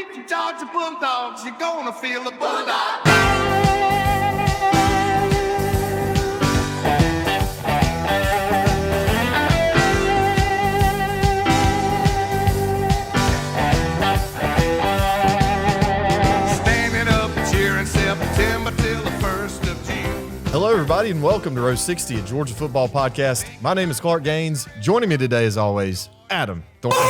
with the Georgia Bulldogs, you're gonna feel the Bulldog. Hello, everybody, and welcome to Row 60, a Georgia football podcast. My name is Clark Gaines. Joining me today, as always, Adam Thornton.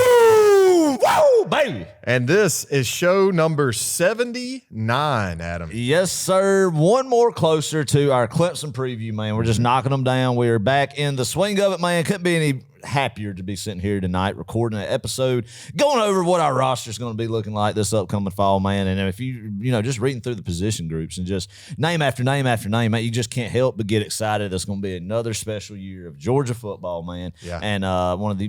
Woo, baby. And this is show number 79, Adam. Yes, sir. One more closer to our Clemson preview, man. We're just knocking them down. We are back in the swing of it, man. Couldn't be any happier to be sitting here tonight recording an episode, going over what our roster is going to be looking like this upcoming fall, man. And if you just reading through the position groups and just name after name after name, man, you just can't help but get excited. It's going to be another special year of Georgia football, man. Yeah. And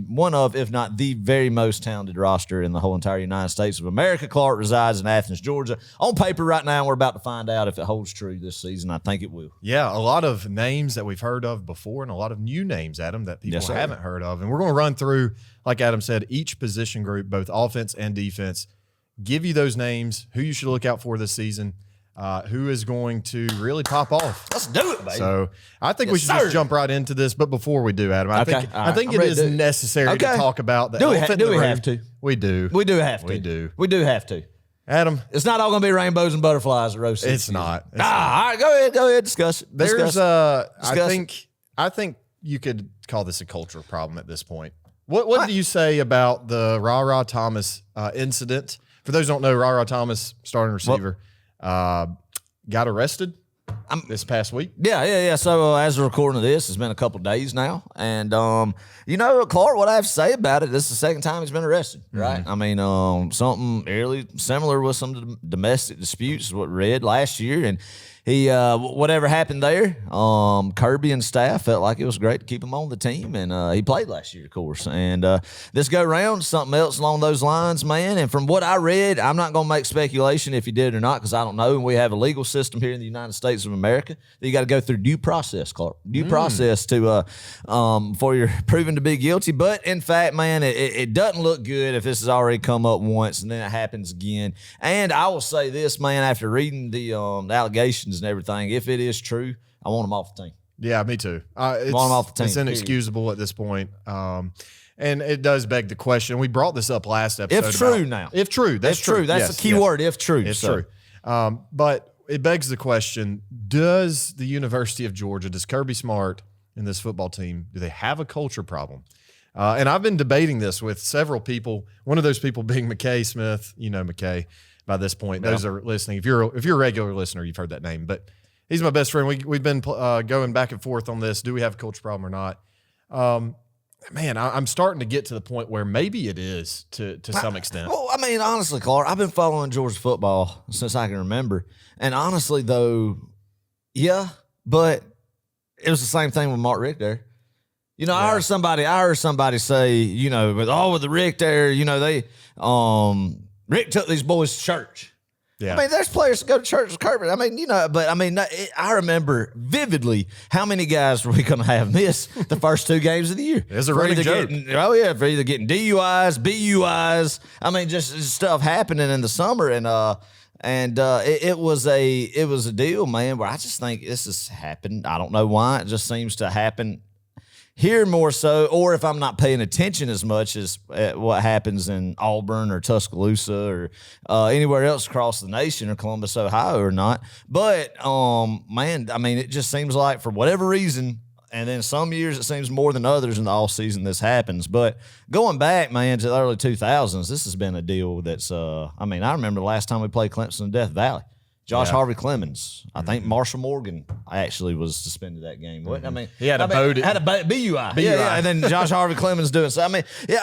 one of, if not the very most talented roster in the whole entire United States of America. Clark resides in Athens, Georgia. On paper right now, we're about to find out if it holds true this season. I think it will. Yeah, a lot of names that we've heard of before and a lot of new names, Adam, that people haven't heard of. And we're going to run through, like Adam said, each position group, both offense and defense, give you those names, who you should look out for this season, who is going to really pop off. Let's do it, baby. So I think we should just jump right into this. But before we do, Adam, I think it is necessary to talk about the elephant in the room. We have to? We do. We do have to. We do. We do have to. Adam, it's not all going to be rainbows and butterflies at Row 60. It's not. All right, go ahead, discuss it. There's I think you could call this a cultural problem at this point. What do you say about the Ra Thomas incident? For those who don't know, Ra Thomas, starting receiver, got arrested this past week. Yeah. So as we're recording this, it's been a couple of days now. And, Clark, what I have to say about it, this is the second time he's been arrested, right? I mean, something eerily similar with some domestic disputes is what we read last year. And he, whatever happened there, Kirby and staff felt like it was great to keep him on the team, and he played last year, of course. And this go round, something else along those lines, man. And from what I read, I'm not going to make speculation if he did or not because I don't know. And we have a legal system here in the United States of America that you got to go through due process, Clark. Due process to before you're proven to be guilty. But in fact, man, it doesn't look good if this has already come up once and then it happens again. And I will say this, man, after reading the allegations and everything, if it is true, I want him off the team. Yeah, me too. Want him off the team. It's inexcusable at this point. And it does beg the question. We brought this up last episode. If true now. If true. That's true. That's the key word, if true. It's true. But it begs the question, does the University of Georgia, does Kirby Smart and this football team, do they have a culture problem? And I've been debating this with several people, one of those people being McKay Smith. You know McKay by this point. Those are listening. If you're a regular listener, you've heard that name. But he's my best friend. We've been going back and forth on this. Do we have a culture problem or not? Man, I'm starting to get to the point where maybe it is to some extent. Well, I mean, honestly, Clark, I've been following Georgia football since I can remember. And honestly, though, yeah, but it was the same thing with Mark Richt there. I heard somebody say, with the Richt there, they Rick took these boys to church. Yeah. I mean, there's players that go to church with Kirby. I mean, I remember vividly how many guys were we going to have miss the first two games of the year. It's a running joke. For either getting DUIs, BUIs. I mean, just stuff happening in the summer, and it was a deal, man. Where I just think this has happened. I don't know why. It just seems to happen here more so, or if I'm not paying attention as much as what happens in Auburn or Tuscaloosa or anywhere else across the nation or Columbus, Ohio or not. But, man, I mean, it just seems like for whatever reason, and then some years it seems more than others in the offseason this happens. But going back, man, to the early 2000s, this has been a deal that's, I remember the last time we played Clemson in Death Valley. Josh Harvey Clemens. I think Marshall Morgan actually was suspended that game. I mean, he had a BUI. Yeah, and then Josh Harvey Clemens doing so. I mean,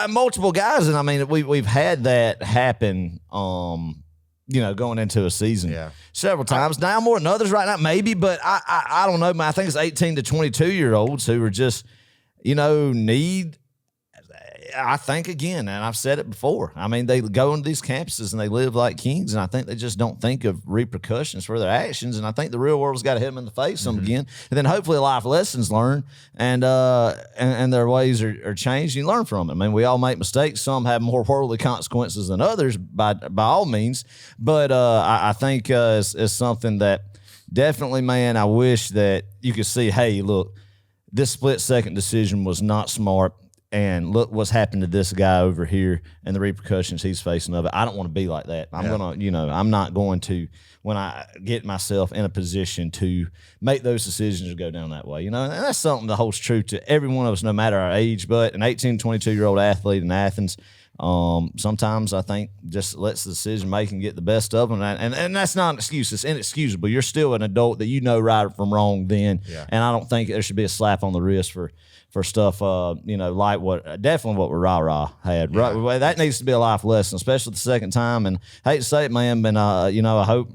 multiple guys, and I mean, we've had that happen. Going into a season several times. Now more than others right now, maybe, but I don't know. Man, I think it's 18 to 22-year-olds who are just, need I think, again, and I've said it before, I mean, they go into these campuses and they live like kings, and I think they just don't think of repercussions for their actions, and I think the real world's got to hit them in the face some again, and then hopefully life lessons learned, and their ways are changed, and you learn from it. I mean, we all make mistakes. Some have more worldly consequences than others, by all means, but I think it's something that definitely, man, I wish that you could see, hey, look, this split-second decision was not smart, and look what's happened to this guy over here and the repercussions he's facing of it. I don't want to be like that. I'm I'm not going to, when I get myself in a position to make those decisions or go down that way, and that's something that holds true to every one of us, no matter our age. But an 18, 22-year-old athlete in Athens, sometimes I think just lets the decision making get the best of them, and that's not an excuse. It's inexcusable. You're still an adult that right from wrong then, and I don't think there should be a slap on the wrist for stuff, like what Rah had. Yeah. Right, that needs to be a life lesson, especially the second time. And I hate to say it, man, but I hope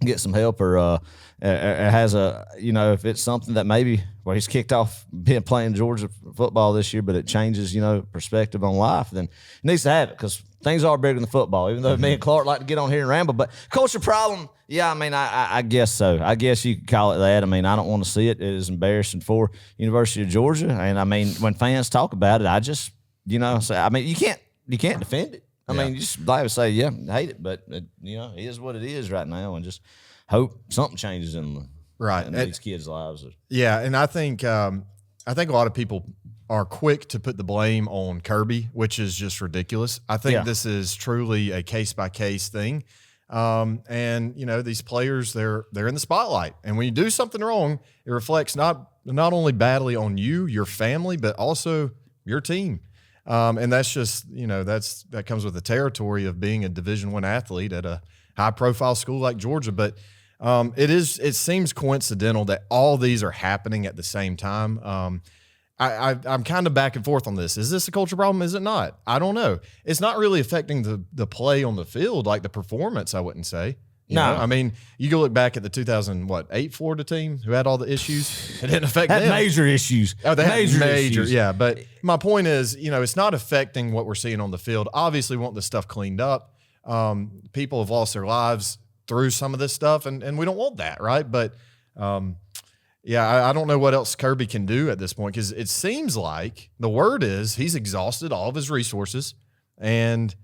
get some help or has if it's something that maybe where he's kicked off playing Georgia football this year, but it changes, perspective on life, then he needs to have it, because things are bigger than football, even though me and Clark like to get on here and ramble. But culture problem, yeah, I mean, I guess so. I guess you could call it that. I mean, I don't want to see it. It is embarrassing for University of Georgia. And I mean, when fans talk about it, I just, say, I mean, you can't defend it. I mean, you just like to say, yeah, I hate it, but it is what it is right now, and just hope something changes in these kids' lives. Yeah, and I think a lot of people are quick to put the blame on Kirby, which is just ridiculous. I think this is truly a case-by-case thing. And these players, they're in the spotlight, and when you do something wrong, it reflects not only badly on you, your family, but also your team. And that's just, that comes with the territory of being a Division I athlete at a high-profile school like Georgia. But it seems coincidental that all these are happening at the same time. I'm kind of back and forth on this. Is this a culture problem? Is it not? I don't know. It's not really affecting the play on the field, like the performance, I wouldn't say. You know? I mean, you go look back at the 2008 Florida team who had all the issues. It didn't affect them. Major issues. Oh, they had major issues. Yeah. But my point is, it's not affecting what we're seeing on the field. Obviously, we want this stuff cleaned up. People have lost their lives through some of this stuff, and we don't want that, right? But I don't know what else Kirby can do at this point, because it seems like the word is he's exhausted all of his resources, and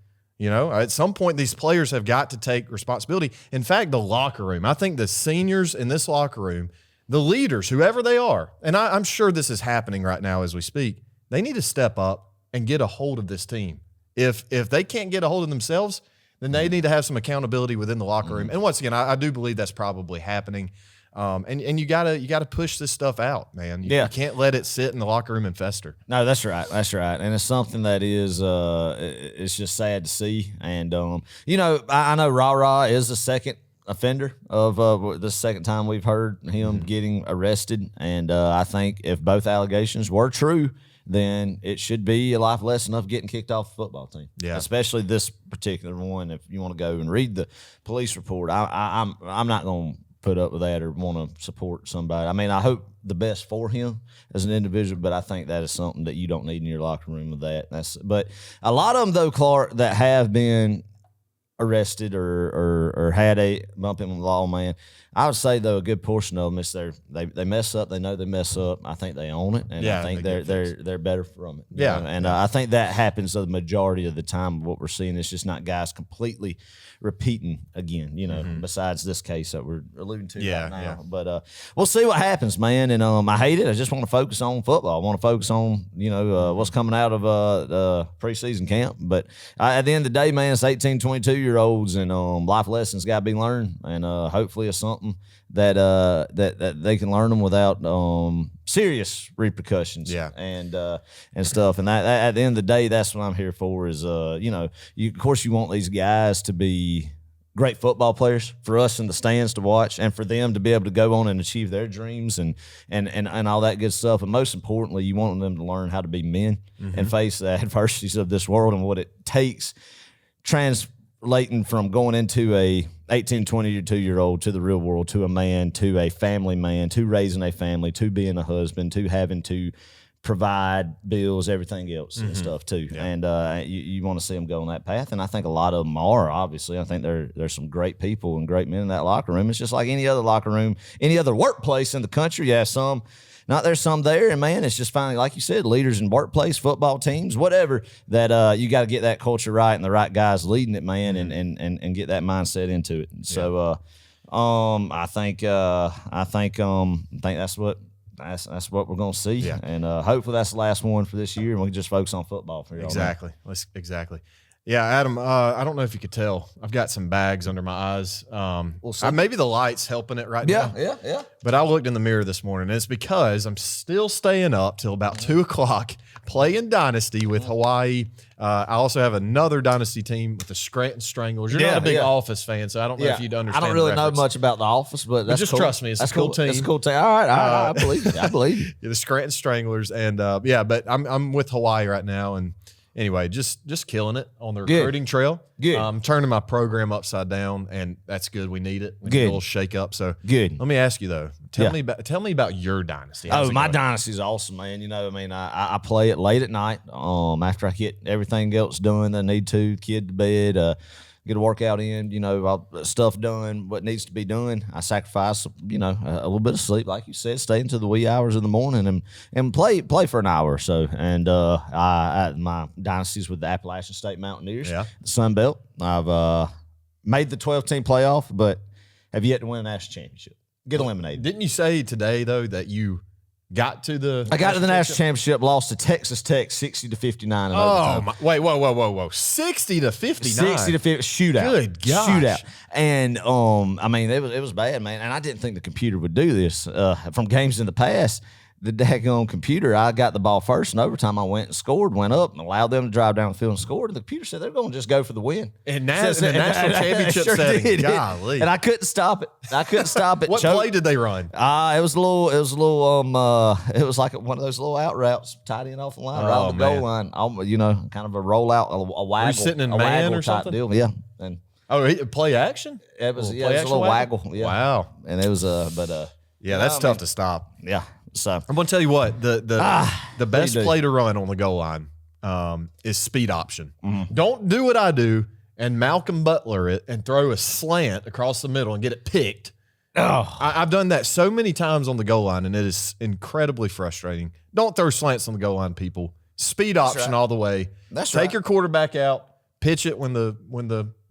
at some point these players have got to take responsibility. In fact, the locker room, I think the seniors in this locker room, the leaders, whoever they are, and I'm sure this is happening right now as we speak, they need to step up and get a hold of this team. If they can't get a hold of themselves, then they need to have some accountability within the locker room. And once again, I do believe that's probably happening. And you gotta push this stuff out, man. You can't let it sit in the locker room and fester. No, that's right. That's right. And it's something that is it's just sad to see. And I know Rah is the second offender of the second time we've heard him getting arrested. And I think if both allegations were true, then it should be a life lesson of getting kicked off the football team. Yeah. Especially this particular one. If you want to go and read the police report, I'm not going to put up with that or want to support somebody. I mean, I hope the best for him as an individual, but I think that is something that you don't need in your locker room with that. But a lot of them, though, Clark, that have been arrested or had a bump in with law, man, I would say, though, a good portion of them is they mess up. They know they mess up. I think they own it, and I think they're better from it. And I think that happens the majority of the time. What we're seeing is just not guys completely repeating again. Besides this case that we're alluding to right now. But we'll see what happens, man. And I hate it. I just want to focus on football. I want to focus on what's coming out of the preseason camp. But at the end of the day, man, it's 18, 22-year-olds, and life lessons got to be learned, and hopefully it's something that they can learn them without serious repercussions and stuff. And that at the end of the day, that's what I'm here for is, of course you want these guys to be great football players for us in the stands to watch, and for them to be able to go on and achieve their dreams and all that good stuff. And most importantly, you want them to learn how to be men and face the adversities of this world and what it takes translating from going into a 18, 22-year-old to the real world, to a man, to a family man, to raising a family, to being a husband, to having to provide bills, everything else and stuff too. Yeah. And you want to see them go on that path. And I think a lot of them are, obviously. I think there's some great people and great men in that locker room. It's just like any other locker room, any other workplace in the country. Yeah, some not there's some there. And, man, it's just finally, like you said, leaders in workplace, football teams, whatever, that you got to get that culture right and the right guys leading it, man, and get that mindset into it. And so I think that's what – That's what we're going to see, and hopefully that's the last one for this year, and we can just focus on football for you. Exactly. Exactly. Yeah, Adam, I don't know if you could tell. I've got some bags under my eyes. Maybe the light's helping it right now. Yeah. But I looked in the mirror this morning, and it's because I'm still staying up till about 2 o'clock playing Dynasty with Hawaii. I also have another Dynasty team with the Scranton Stranglers. You're not a big Office fan, so I don't know if you'd understand. I don't really know much about the Office, but that's just cool. Trust me, it's a cool team. It's a cool team. All right. I believe you. I believe you. Yeah, the Scranton Stranglers, and but I'm with Hawaii right now, and anyway, just killing it on the recruiting trail. Good. I'm turning my program upside down, and that's good. We need it. We need a little shake up. So good. Let me ask you though. Tell me about your Dynasty. How's my Dynasty's awesome, man. You know, I mean, I play it late at night. After I get everything else done that I need to, kid to bed, get a workout in, you know, all stuff done, what needs to be done. I sacrifice, you know, a little bit of sleep, like you said, stay into the wee hours in the morning and play for an hour or so. And my Dynasty's with the Appalachian State Mountaineers, the Sun Belt. I've made the 12-team playoff, but have yet to win a national championship. Get eliminated. Didn't you say today though that you got to the? I got to the national championship, lost to Texas Tech 60-59. Wait, whoa, 60-59, 60-50 shootout. Good gosh. Shootout. And I mean, it was bad, man. And I didn't think the computer would do this. From games in the past, the daggone computer, I got the ball first in overtime. I went and scored, went up, and allowed them to drive down the field and scored. The computer said they're going to just go for the win. And now in the national championship setting, golly. And I couldn't stop it. What play did they run? It was like one of those little out routes, tight end off the line, right on the goal line. You know, kind of a rollout, a waggle. Were you sitting in man or something? Deal. Yeah. And play action? It was, it was a little waggle. Yeah. Wow. And it was that's tough to stop. Yeah. So I'm gonna tell you what the best play to run on the goal line is speed option. Mm-hmm. Don't do what I do and Malcolm Butler it and throw a slant across the middle and get it picked. I've done that so many times on the goal line, and it is incredibly frustrating. Don't throw slants on the goal line, people. Speed option all the way. Take your quarterback out, pitch it when the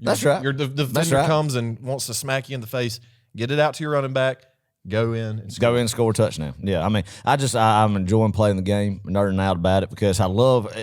your defender comes and wants to smack you in the face. Get it out to your running back. Go in and score a touchdown. Yeah, I mean, I'm enjoying playing the game, nerding out about it because I love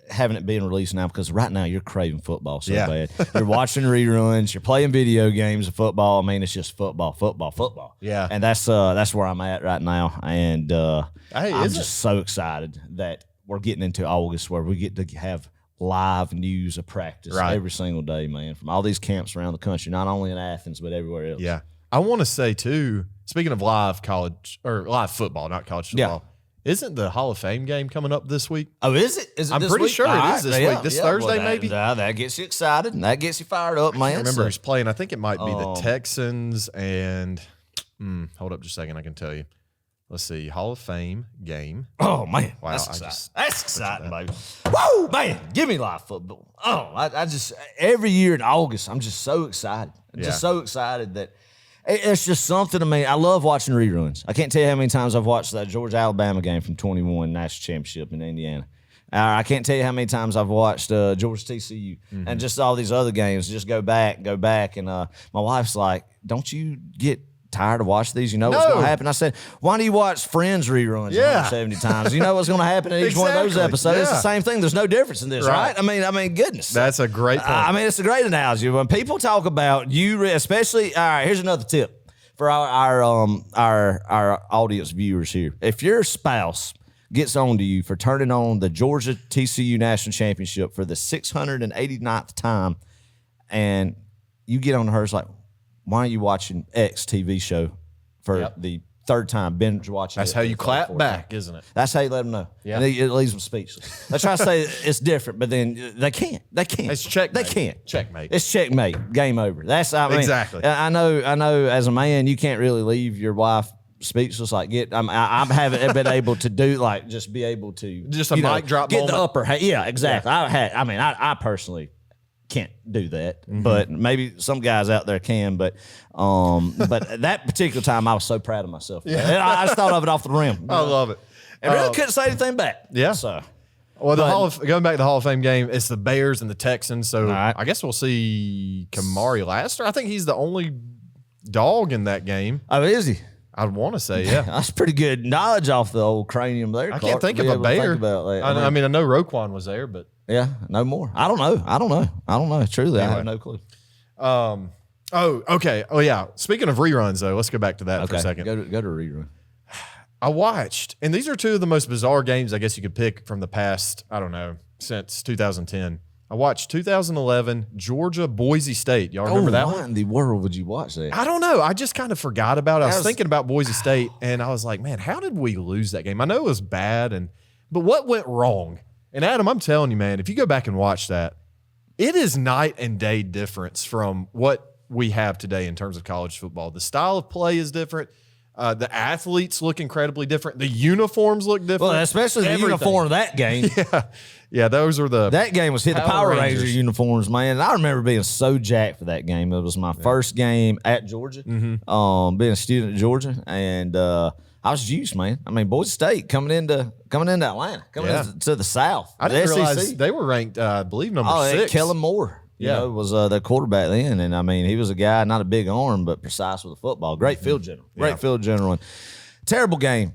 having it being released now because right now you're craving football so bad. You're watching reruns, you're playing video games of football. I mean, it's just football. Yeah, and that's where I'm at right now, and I'm just so excited that we're getting into August where we get to have live news of practice every single day, man, from all these camps around the country, not only in Athens but everywhere else. Yeah, I want to say too. Speaking of live college or live football, not college football, isn't the Hall of Fame game coming up this week? Oh, is it? Is it? I'm this pretty week? sure it is this week. This Thursday, maybe. That gets you excited and that gets you fired up, man. I remember who's playing. I think it might be the Texans and. Hold up just a second. I can tell you. Let's see. Hall of Fame game. Oh man, wow, that's exciting, baby. Woo, man, give me live football. Oh, I just every year in August, I'm just so excited. Just so excited that. It's just something to me. I love watching reruns. I can't tell you how many times I've watched that Georgia-Alabama game from 21 national championship in Indiana. I can't tell you how many times I've watched Georgia-TCU and just all these other games. Just go back. And my wife's like, don't you get tired of watching these? You know what's going to happen? I said, why do you watch Friends reruns 170 times? You know what's going to happen in each one of those episodes. It's the same thing. There's no difference in this, right? I mean, goodness. That's a great point. I mean, it's a great analogy. When people talk about you, especially, all right, here's another tip for our audience viewers here. If your spouse gets on to you for turning on the Georgia TCU National Championship for the 689th time, and you get on her, it's like, why are you watching X TV show for the third time, binge watching? That's how you clap back, isn't it? That's how you let them know. Yeah. It leaves them speechless. They try to say it's different, but then they can't. It's checkmate. They can't. Checkmate. It's checkmate. Game over. I mean, exactly. I know as a man, you can't really leave your wife speechless. Like I haven't been able to do like just be able to Just a mic drop get moment. the upper hand. Yeah, exactly. I personally can't do that, but maybe some guys out there can. But that particular time, I was so proud of myself. Yeah. And I just thought of it off the rim. I love it. And really couldn't say anything back. Yeah. So. Well, going back to the Hall of Fame game, it's the Bears and the Texans. So right. I guess we'll see Kamari Laster. I think he's the only dog in that game. Oh, is he? I'd want to say, yeah. That's pretty good knowledge off the old cranium there. I Clark, can't think to of be a able to Bear. think about that. I mean, I know Roquan was there, but yeah, no more. I don't know. Truly, I have no clue. okay. Oh, yeah. Speaking of reruns, though, let's go back to that for a second. Go to rerun. I watched, and these are two of the most bizarre games I guess you could pick from the past, I don't know, since 2010. I watched 2011 Georgia Boise State. Y'all remember that why one? in the world would you watch that? I don't know. I just kind of forgot about it. I was thinking about Boise State, and I was like, man, how did we lose that game? I know it was bad, but what went wrong? And Adam, I'm telling you, man, if you go back and watch that, it is night and day difference from what we have today in terms of college football. The style of play is different. The athletes look incredibly different. The uniforms look different. Well, especially the uniform of that game. Yeah, those are that game was the Power Ranger Rangers uniforms, man. And I remember being so jacked for that game. It was my first game at Georgia, being a student at Georgia, and I was juiced, man. I mean, Boise State coming into Atlanta, into the South. I didn't the realize SEC. they were ranked, I believe, number 6. Kellen Moore. You know, was their quarterback then. And I mean, he was a guy, not a big arm, but precise with the football. Great field general. Field general. And terrible game,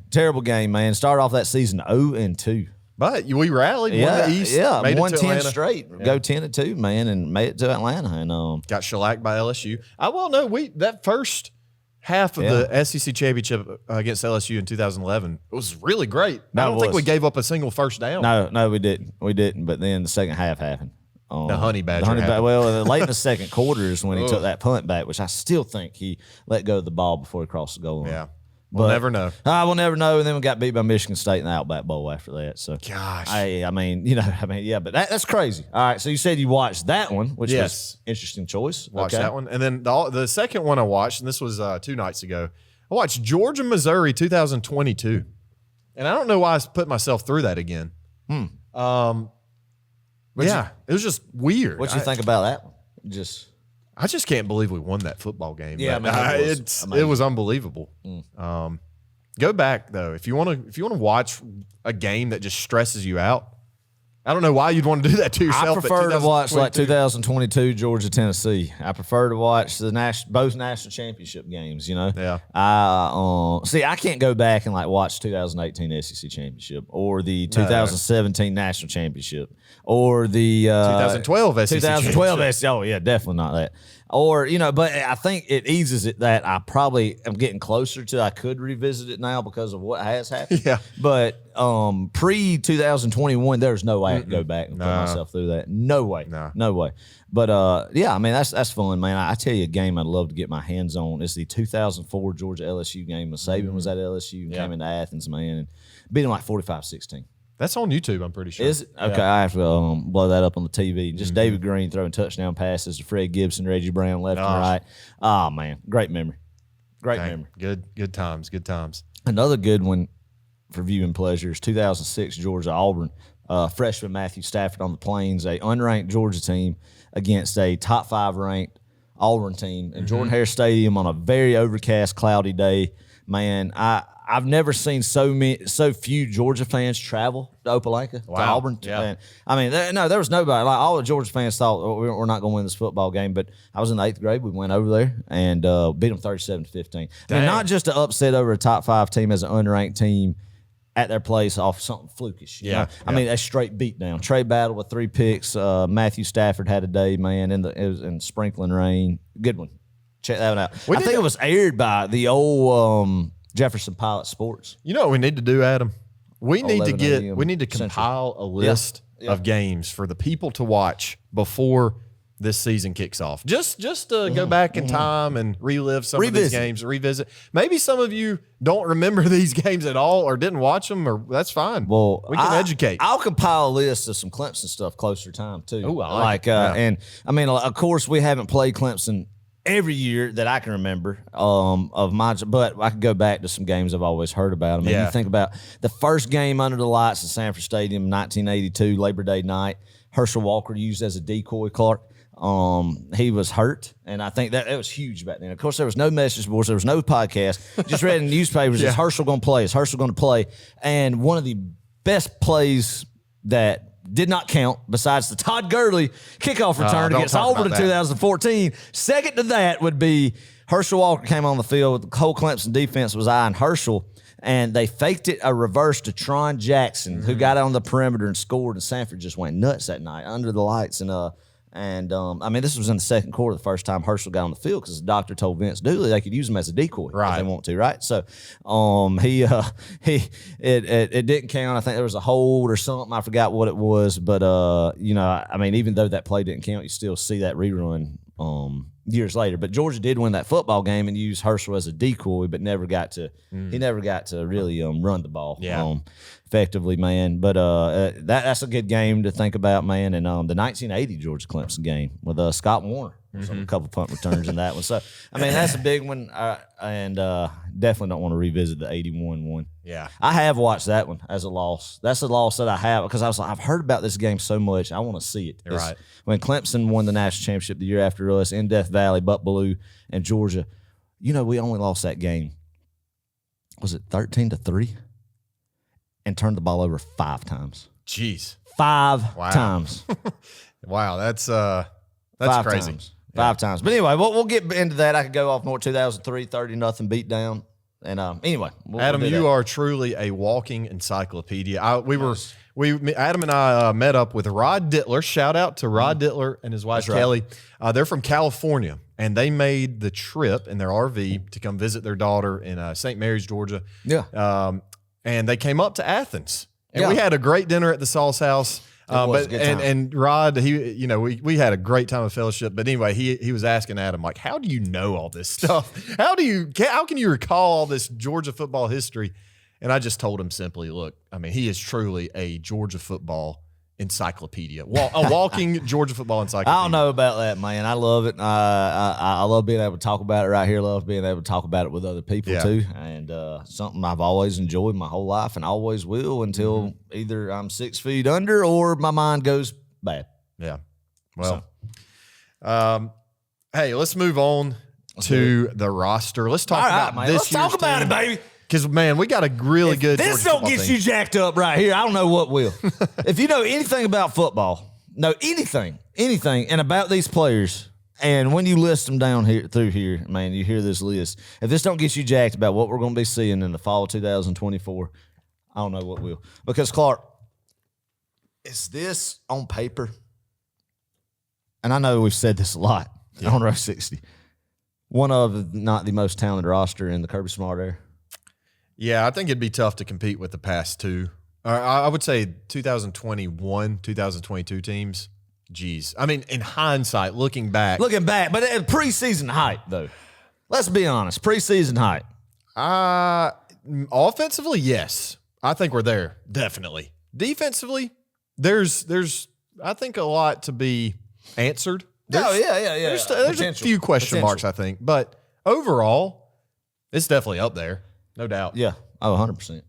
man. Started off that season 0-2. But we rallied, won the East, made won it to 10 Atlanta. straight. Go 10-2, man, and made it to Atlanta. And got shellacked by LSU. I will know that first half of the SEC championship against LSU in 2011 was really great. I don't think we gave up a single first down. No, we didn't. But then the second half happened. The honey badger. Well, late in the second quarter is when he took that punt back, which I still think he let go of the ball before he crossed the goal line. Yeah. We'll never know. I will never know. And then we got beat by Michigan State in the Outback Bowl after that. So, gosh. But that's crazy. All right. So you said you watched that one, which was interesting choice. Watched that one. And then the second one I watched, and this was 2 nights ago, I watched Georgia, Missouri 2022. And I don't know why I put myself through that again. It was just weird. What you think about that one? I just can't believe we won that football game. Yeah, it was unbelievable. Go back though, if you want to watch a game that just stresses you out. I don't know why you'd want to do that to yourself. I prefer to watch like 2022 Georgia Tennessee. I prefer to watch both national championship games. You know, yeah. I can't go back and like watch 2018 SEC championship or the 2017 national championship or the 2012 SEC 2012 SEC. Oh yeah, definitely not that. Or, but I think it eases it that I probably am getting closer to I could revisit it now because of what has happened. Yeah. But pre-2021, there's no way I could go back and put myself through that. No way. No way. But, I mean, that's fun, man. I tell you a game I'd love to get my hands on. It's the 2004 Georgia-LSU game when Saban was at LSU and came into Athens, man, and beat them like 45-16. That's on YouTube, I'm pretty sure. Is it? Okay, yeah. I have to blow that up on the TV. Just David Green throwing touchdown passes to Fred Gibson, Reggie Brown left and right. Oh, man. Great memory. Great memory. Good times. Another good one for viewing pleasures, 2006 Georgia-Auburn. Freshman Matthew Stafford on the Plains, a unranked Georgia team against a top 5 ranked Auburn team in Jordan-Hare Stadium on a very overcast, cloudy day. Man, I've never seen so few Georgia fans travel to Opelika, to Auburn. Yeah. And, I mean, there was nobody. Like all the Georgia fans thought we're not going to win this football game. But I was in the 8th grade. We went over there and beat them 37-15. I mean, not just to upset over a top 5 team as an unranked team at their place off something flukish. You know? I mean, a straight beat down. Trey Battle with 3 picks. Matthew Stafford had a day, man, it was in sprinkling rain. Good one. Check that one out. I think it was aired by the old Jefferson Pilot Sports. You know what we need to do, Adam? We need to Central. compile a list of games for the people to watch before this season kicks off. Just to go back in time and relive some of these games, revisit. Maybe some of you don't remember these games at all or didn't watch them, or that's fine. Well, we can educate. I'll compile a list of some Clemson stuff closer time too. Oh, I like it. And I mean, of course, we haven't played Clemson every year that I can remember of mine. But I could go back to some games I've always heard about. I mean, you think about the first game under the lights at Sanford Stadium, 1982, Labor Day night. Herschel Walker used as a decoy, Clark. He was hurt, and I think that was huge back then. Of course, there was no message boards, there was no podcast. Just read in the newspapers, is Herschel going to play? Is Herschel going to play? And one of the best plays that did not count, besides the Todd Gurley kickoff return against Auburn in 2014. Second to that would be Herschel Walker came on the field. The whole Clemson defense was eyeing Herschel, and they faked it a reverse to Tron Jackson, who got on the perimeter and scored, and Sanford just went nuts that night under the lights. And I mean, this was in the second quarter, the first time Herschel got on the field, because the doctor told Vince Dooley they could use him as a decoy if they want to, right? So it didn't count. I think there was a hold or something. I forgot what it was, but you know, I mean, even though that play didn't count, you still see that rerun years later. But Georgia did win that football game and used Herschel as a decoy, but never got to he never got to really run the ball effectively, man. But that's a good game to think about, man. And the 1980 Georgia Clemson game with Scott Warner, a couple punt returns in that one. So I mean, that's a big one, and definitely don't want to revisit the 81 one. Yeah, I have watched that one as a loss. That's a loss that I have, because I was like, I've heard about this game so much, I want to see it. Right. When Clemson won the national championship the year after us in Death Valley, Buck Bellew, and Georgia, you know, we only lost that game. Was it 13-3? And turned the ball over 5 times. Jeez. 5 times. Wow, that's 5 crazy. Times. 5 times. But anyway, we'll get into that. I could go off more. 2003, 30-0 beat down. And anyway, Adam, you are truly a walking encyclopedia. Adam and I met up with Rod Dittler. Shout out to Rod Dittler and his wife Kelly. They're from California, and they made the trip in their RV to come visit their daughter in St. Mary's, Georgia. Yeah. And they came up to Athens, and we had a great dinner at the Sauce House. And Rod, we had a great time of fellowship. But anyway, he was asking Adam, like, how do you know all this stuff? How can you recall all this Georgia football history? And I just told him simply, look, I mean, he is truly a Georgia football encyclopedia, a walking Georgia football encyclopedia. I don't know about that, man. I love it. I love being able to talk about it right here. Love being able to talk about it with other people too. And something I've always enjoyed my whole life, and always will until either I'm 6 feet under or my mind goes bad. Yeah. Well, hey, let's move on to the roster. Let's talk about this. Let's talk about it, baby. Because, man, we got a really good This Georgia don't get you jacked up right here, I don't know what will. If you know anything about football, know anything, and about these players, and when you list them down here through here, man, you hear this list. If this don't get you jacked about what we're going to be seeing in the fall of 2024, I don't know what will. Because, Clark, is this on paper? And I know we've said this a lot on Row 60. One of, not the most talented roster in the Kirby Smart era. Yeah, I think it'd be tough to compete with the past two. I would say 2021, 2022 teams. Geez. I mean, in hindsight, looking back. But at preseason hype, though. Let's be honest. Preseason hype. Offensively, yes. I think we're there, definitely. Defensively, there's I think a lot to be answered. There's a few question marks, I think. But overall, it's definitely up there. No doubt. Yeah. Oh, 100%.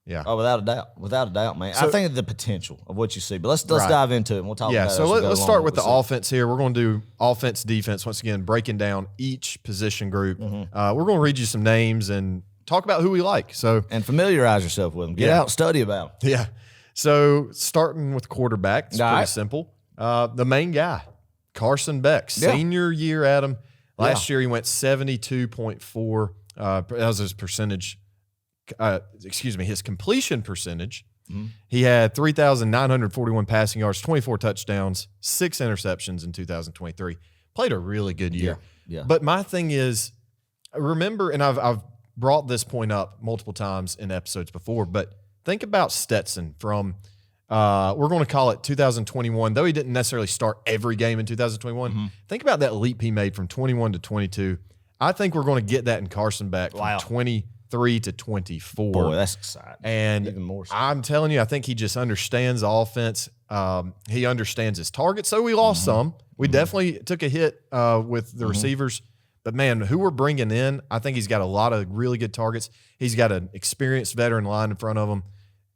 Yeah. Oh, without a doubt, man. So, I think of the potential of what you see. But let's dive into it, and we'll talk about it. So let's start with the offense here. We're going to do offense, defense, once again, breaking down each position group. We're going to read you some names and talk about who we like. And familiarize yourself with them. Get out and study about them. Yeah. So starting with quarterback, it's pretty simple. The main guy, Carson Beck, senior year, Adam. Last year he went 72.4. That was his percentage. His completion percentage. He had 3,941 passing yards, 24 touchdowns, 6 interceptions in 2023. Played a really good year. Yeah. But my thing is, remember, and I've brought this point up multiple times in episodes before, but think about Stetson from, we're going to call it 2021, though he didn't necessarily start every game in 2021. Think about that leap he made from 21 to 22. I think we're going to get that in Carson Beck from 23 to 24. Boy, that's exciting. And even more so. I'm telling you, I think he just understands the offense. He understands his targets. So we lost some. We definitely took a hit with the receivers. But, man, who we're bringing in, I think he's got a lot of really good targets. He's got an experienced veteran line in front of him.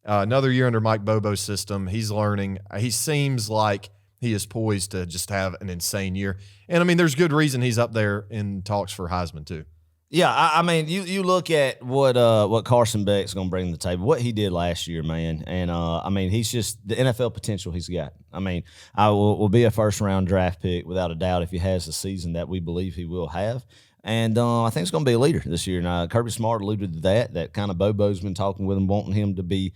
Another year under Mike Bobo's system. He's learning. He seems like he is poised to just have an insane year. And, I mean, there's good reason he's up there in talks for Heisman, too. Yeah, I mean, you look at what Carson Beck's going to bring to the table, what he did last year, man, and I mean, he's just the NFL potential he's got. I mean, I will be a first-round draft pick without a doubt if he has the season that we believe he will have. And I think he's going to be a leader this year. Now, Kirby Smart alluded to that kind of Bobo's been talking with him, wanting him to be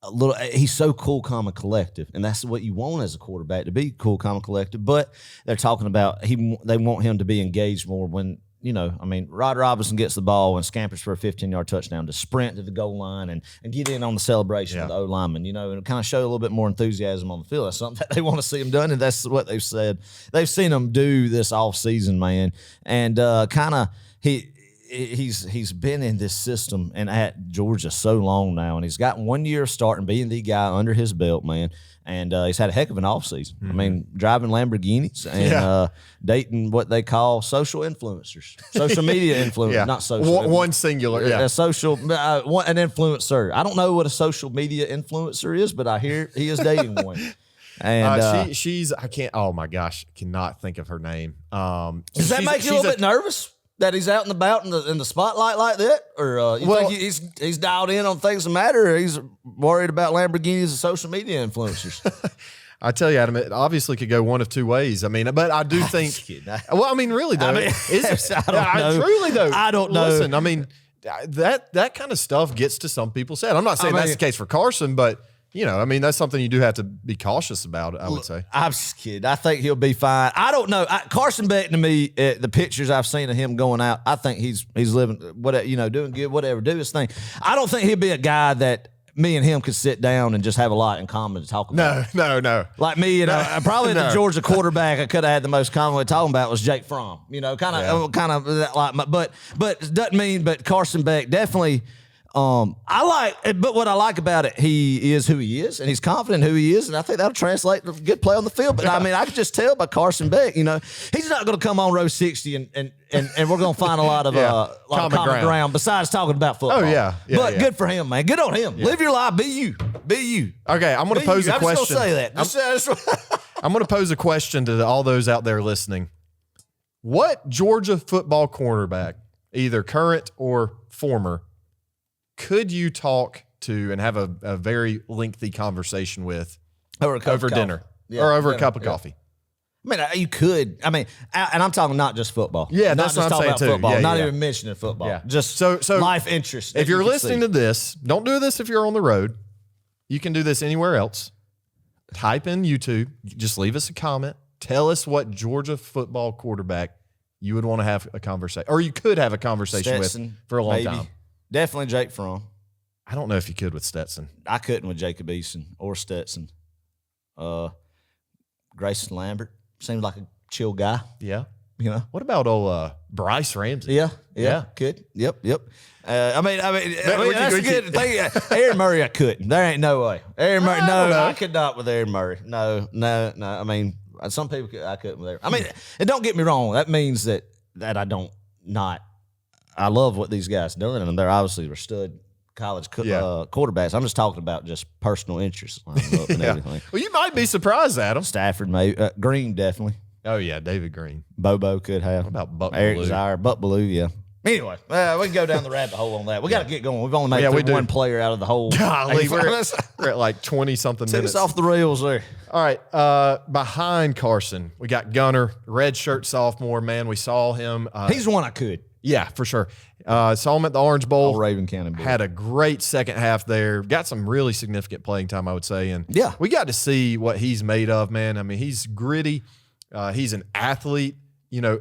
a little. He's so cool, calm, and collective, and that's what you want as a quarterback, to be cool, calm, and collective. But they're talking about they want him to be engaged more when. You know, I mean, Rod Robinson gets the ball and scampers for a 15-yard touchdown to sprint to the goal line and get in on the celebration of the O-lineman, you know, and kind of show a little bit more enthusiasm on the field. That's something that they want to see him done, and that's what they've said. They've seen him do this offseason, man, and kind of he's been in this system and at Georgia so long now, and he's got 1 year of starting, being the guy under his belt, man. And he's had a heck of an offseason. I mean, driving Lamborghinis and dating what they call social influencers, social media influencers, not social. One singular, a social, an influencer. I don't know what a social media influencer is, but I hear he is dating one. And she's, I can't, oh my gosh, I cannot think of her name. Does that make you a little bit nervous? That he's out and about in the spotlight like that, or you think he's dialed in on things that matter, or he's worried about Lamborghinis and social media influencers? I tell you, Adam, it obviously could go one of two ways. I mean, but I do think. Well, I mean, really though, I mean, is it? I don't know. Truly though, I don't know. Listen, I mean, that kind of stuff gets to some people's head. I'm not saying that's the case for Carson, but. You know, I mean, that's something you do have to be cautious about, I would say. I'm just kidding. I think he'll be fine. I don't know. Carson Beck, to me, the pictures I've seen of him going out, I think he's living, doing good, whatever, do his thing. I don't think he'll be a guy that me and him could sit down and just have a lot in common to talk about. No. Like me and probably the Georgia quarterback I could have had the most common with talking about was Jake Fromm. You know, kind of like, but doesn't mean. But Carson Beck definitely. But what I like about it, he is who he is, and he's confident who he is, and I think that'll translate to good play on the field. But I mean, I could just tell by Carson Beck, you know, he's not going to come on row 60 and we're going to find a lot of common ground besides talking about football. Oh yeah, but good for him, man. Good on him. Yeah. Live your life. Be you. Okay, I'm going to pose a question. I'm just going to say that. I'm going to pose a question to all those out there listening. What Georgia football cornerback, either current or former, could you talk to and have a very lengthy conversation with over dinner or over a cup of coffee? I mean, you could. I mean, and I'm talking not just football. Yeah, not that's what I'm saying too. Football, Yeah, not even mentioning football. Yeah. Just so life interest. If you're listening to this, don't do this if you're on the road. You can do this anywhere else. Type in YouTube. Just leave us a comment. Tell us what Georgia football quarterback you would want to have a conversation, or you could have a conversation Stetson, with for a long time. Definitely Jake Fromm. I don't know if you could with Stetson. I couldn't with Jacob Eason or Stetson. Grayson Lambert seems like a chill guy. Yeah. You know. What about old Bryce Ramsey? Yeah. Could. Yep. I mean, that's a good thing. Aaron Murray, I couldn't. There ain't no way. Aaron Murray, I could not with Aaron Murray. No. I mean, some people I couldn't with Aaron. I mean, and don't get me wrong. That means that I don't not. I love what these guys doing, and they're obviously stud college quarterbacks. I'm just talking about just personal interests lining up and everything. Well, you might be surprised, Adam. Stafford, maybe. Green, definitely. Oh, yeah, David Green. Bobo could have. What about Buck Eric Ballou? Desire, Buck Ballou, yeah. Anyway, we can go down the rabbit hole on that. We got to get going. We've only made one player out of the whole. Golly, we're at like 20-something minutes. Take us off the rails there. All right, behind Carson, we got Gunner, redshirt sophomore, man. We saw him. He's the one I could. Yeah, for sure. Saw him at the Orange Bowl. Raven County Bowl. Had a great second half there. Got some really significant playing time, I would say. And we got to see what he's made of, man. I mean, he's gritty. He's an athlete. You know,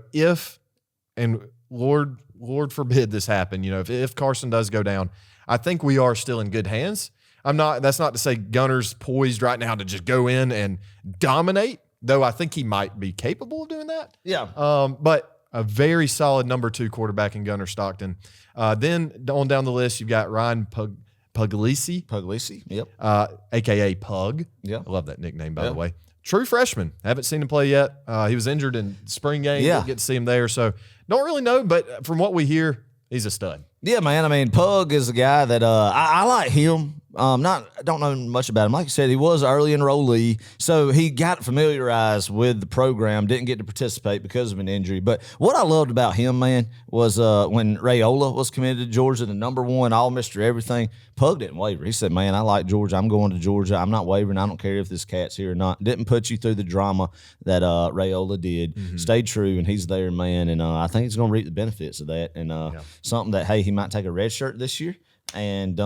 and Lord forbid this happen, you know, if Carson does go down, I think we are still in good hands. That's not to say Gunner's poised right now to just go in and dominate, though I think he might be capable of doing that. Yeah. But a very solid number 2 quarterback in Gunner Stockton. Then on down the list, you've got Ryan Puglisi. Puglisi, yep. AKA Pug. Yeah. I love that nickname, by the way. True freshman. Haven't seen him play yet. He was injured in spring game. Didn't get to see him there. So Don't really know, but from what we hear, he's a stud. Yeah, man. I mean, Pug is a guy that I like him. I don't know much about him. Like you said, he was early enrollee, so he got familiarized with the program. Didn't get to participate because of an injury. But what I loved about him, man, was when Rayola was committed to Georgia, the number one all Mr. Everything. Pug didn't waver. He said, "Man, I like Georgia. I'm going to Georgia. I'm not wavering. I don't care if this cat's here or not." Didn't put you through the drama that Rayola did. Stayed true, and he's there, man. And I think he's going to reap the benefits of that. And something that he might take a red shirt this year and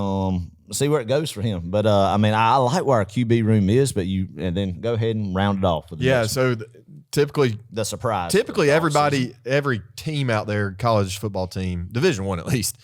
see where it goes for him. But I mean, I like where our QB room is, but and then go ahead and round it off with the next one. Typically The surprise. Typically, every team out there, college football team, Division I at least,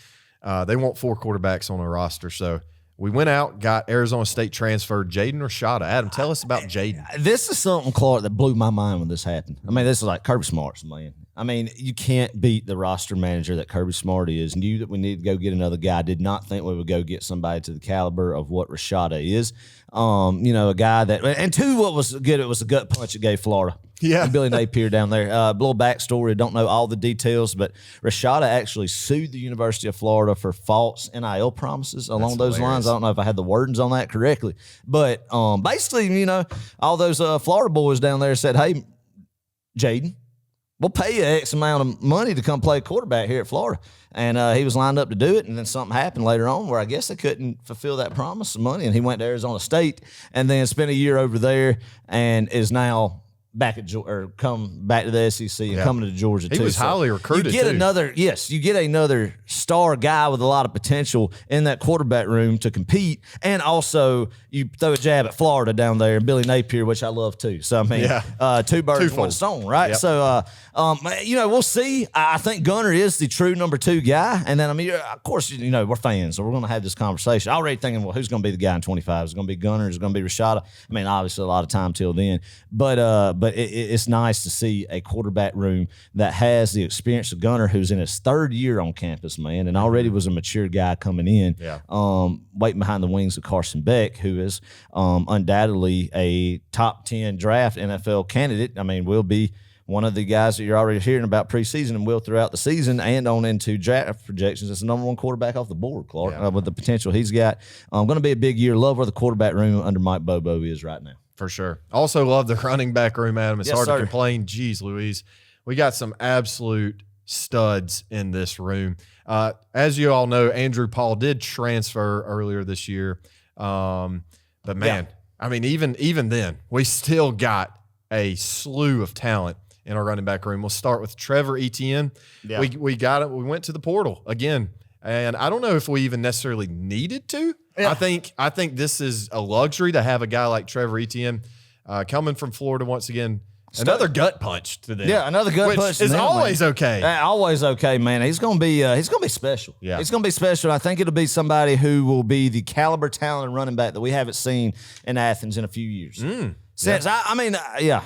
they want 4 quarterbacks on a roster. So we went out, got Arizona State transferred Jaden Rashada. Adam, tell us about Jaden. This is something, Clark, that blew my mind when this happened. I mean, this is like Kirby Smart's, man. I mean, you can't beat the roster manager that Kirby Smart is. Knew that we needed to go get another guy. Did not think we would go get somebody to the caliber of what Rashada is. A guy that, and two, what was good, it was the gut punch it gave Florida. Yeah. And Billy Napier down there. Little backstory, don't know all the details, but Rashada actually sued the University of Florida for false NIL promises along those lines. I don't know if I had the wordings on that correctly. But basically, all those Florida boys down there said, "Hey, Jaden, we'll pay you X amount of money to come play quarterback here at Florida." And he was lined up to do it, and then something happened later on where I guess they couldn't fulfill that promise of money, and he went to Arizona State and then spent a year over there and is now back at come back to the SEC and coming to Georgia too. He was highly recruited. You get another star guy with a lot of potential in that quarterback room to compete, and also you throw a jab at Florida down there and Billy Napier, which I love too. So I mean, two birds, one stone, right? Yep. So we'll see. I think Gunner is the true number 2 guy, and then I mean, of course, we're fans, so we're going to have this conversation. Already thinking, well, who's going to be the guy in 25? Is it going to be Gunner? Is it going to be Rashada? I mean, obviously a lot of time till then, but it's nice to see a quarterback room that has the experience of Gunner, who's in his 3rd year on campus, man, and already was a mature guy coming in. Waiting behind the wings of Carson Beck, who is undoubtedly a top 10 draft NFL candidate. I mean, will be one of the guys that you're already hearing about preseason and will throughout the season and on into draft projections. It's the number 1 quarterback off the board, Clark, with the potential he's got. Going to be a big year. Love where the quarterback room under Mike Bobo is right now. For sure. Also love the running back room, Adam. It's hard to complain. Jeez Louise. We got some absolute studs in this room. As you all know, Andrew Paul did transfer earlier this year. But man, I mean, even then, we still got a slew of talent in our running back room. We'll start with Trevor Etienne. Yeah. We got it. We went to the portal again. And I don't know if we even necessarily needed to. Yeah. I think this is a luxury to have a guy like Trevor Etienne coming from Florida once again. Another gut punch to them. Yeah, another gut punch. Is always okay. Always okay, man. He's gonna be special. Yeah, he's gonna be special. I think it'll be somebody who will be the caliber talent running back that we haven't seen in Athens in a few years. Since in the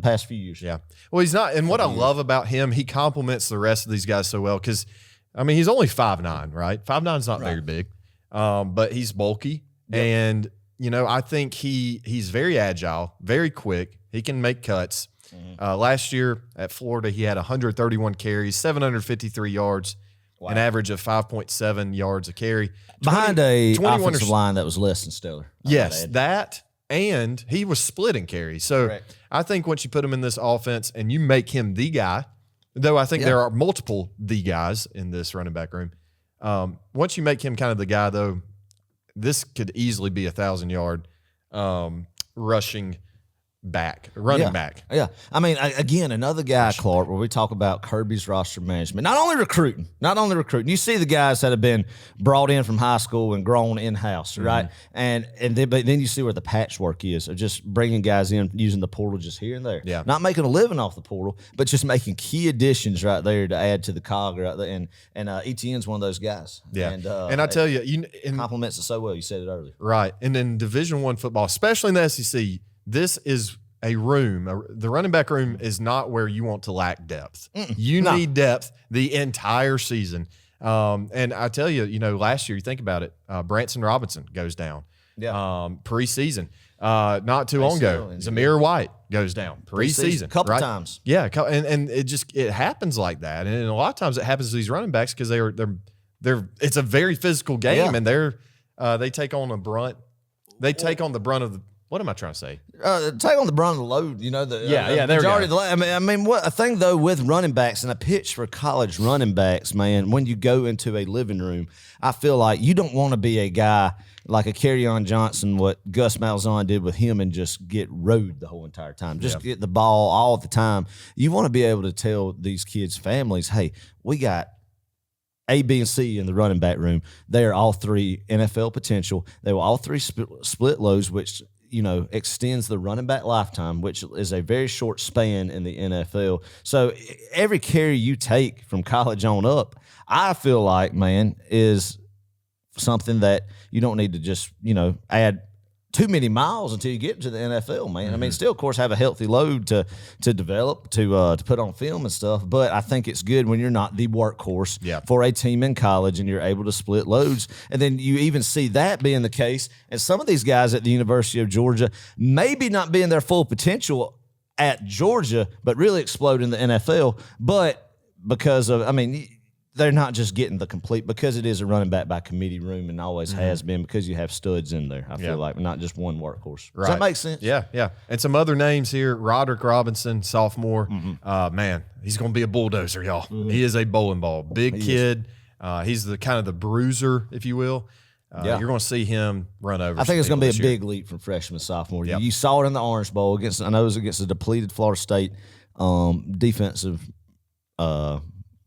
past few years. Yeah. Well, he's not. And what I love about him, he complements the rest of these guys so well because, I mean, he's only 5'9", right? 5'9" is not very big, but he's bulky. Yep. And, I think he's very agile, very quick. He can make cuts. Last year at Florida, he had 131 carries, 753 yards, an average of 5.7 yards a carry. Behind a offensive line that was less than stellar. Yes, that. And he was splitting carries. So correct. I think once you put him in this offense and you make him the guy, though I think there are multiple the guys in this running back room. Once you make him kind of the guy, though, this could easily be 1,000-yard rushing running back. Yeah. I mean, again, another guy, Clark, where we talk about Kirby's roster management. Not only recruiting. You see the guys that have been brought in from high school and grown in-house, right? And then you see where the patchwork is of just bringing guys in, using the portal just here and there. Yeah. Not making a living off the portal, but just making key additions right there to add to the cog right there. And Etienne's one of those guys. Yeah. And I tell you, compliments it so well. You said it earlier. Right. And in Division I football, especially in the SEC, this is a room. The running back room is not where you want to lack depth. You need depth the entire season. And I tell you, last year, you think about it, Branson Robinson goes down preseason. Not too long ago, Zamir White goes down preseason, a couple right? times. Yeah, and it happens like that, and a lot of times it happens to these running backs because they're it's a very physical game, and they take on the brunt of the. What am I trying to say? Take on the brunt of the load. You know, the majority of the load. I mean, what a thing though with running backs and a pitch for college running backs, man. When you go into a living room, I feel like you don't want to be a guy like a Kerryon Johnson, what Gus Malzahn did with him, and just get rode the whole entire time. Just get the ball all the time. You want to be able to tell these kids' families, hey, we got A, B, and C in the running back room. They are all three NFL potential. They were all three split loads, which extends the running back lifetime, which is a very short span in the NFL. So every carry you take from college on up, I feel like, man, is something that you don't need to just, add too many miles until you get to the NFL, man. I mean, still, of course, have a healthy load to develop, to put on film and stuff. But I think it's good when you're not the workhorse for a team in college and you're able to split loads. And then you even see that being the case. And some of these guys at the University of Georgia maybe not being their full potential at Georgia, but really explode in the NFL. But because of, they're not just getting the complete, because it is a running back by committee room and always has been, because you have studs in there. I feel like not just one workhorse. Right. Does that make sense? Yeah. And some other names here: Roderick Robinson, sophomore. Man, he's going to be a bulldozer, y'all. He is a bowling ball, big kid. He's the kind of the bruiser, if you will. You're going to see him run over. I think it's going to be a big leap from freshman to sophomore. Yep. You saw it in the Orange Bowl against. I know it was against a depleted Florida State defensive.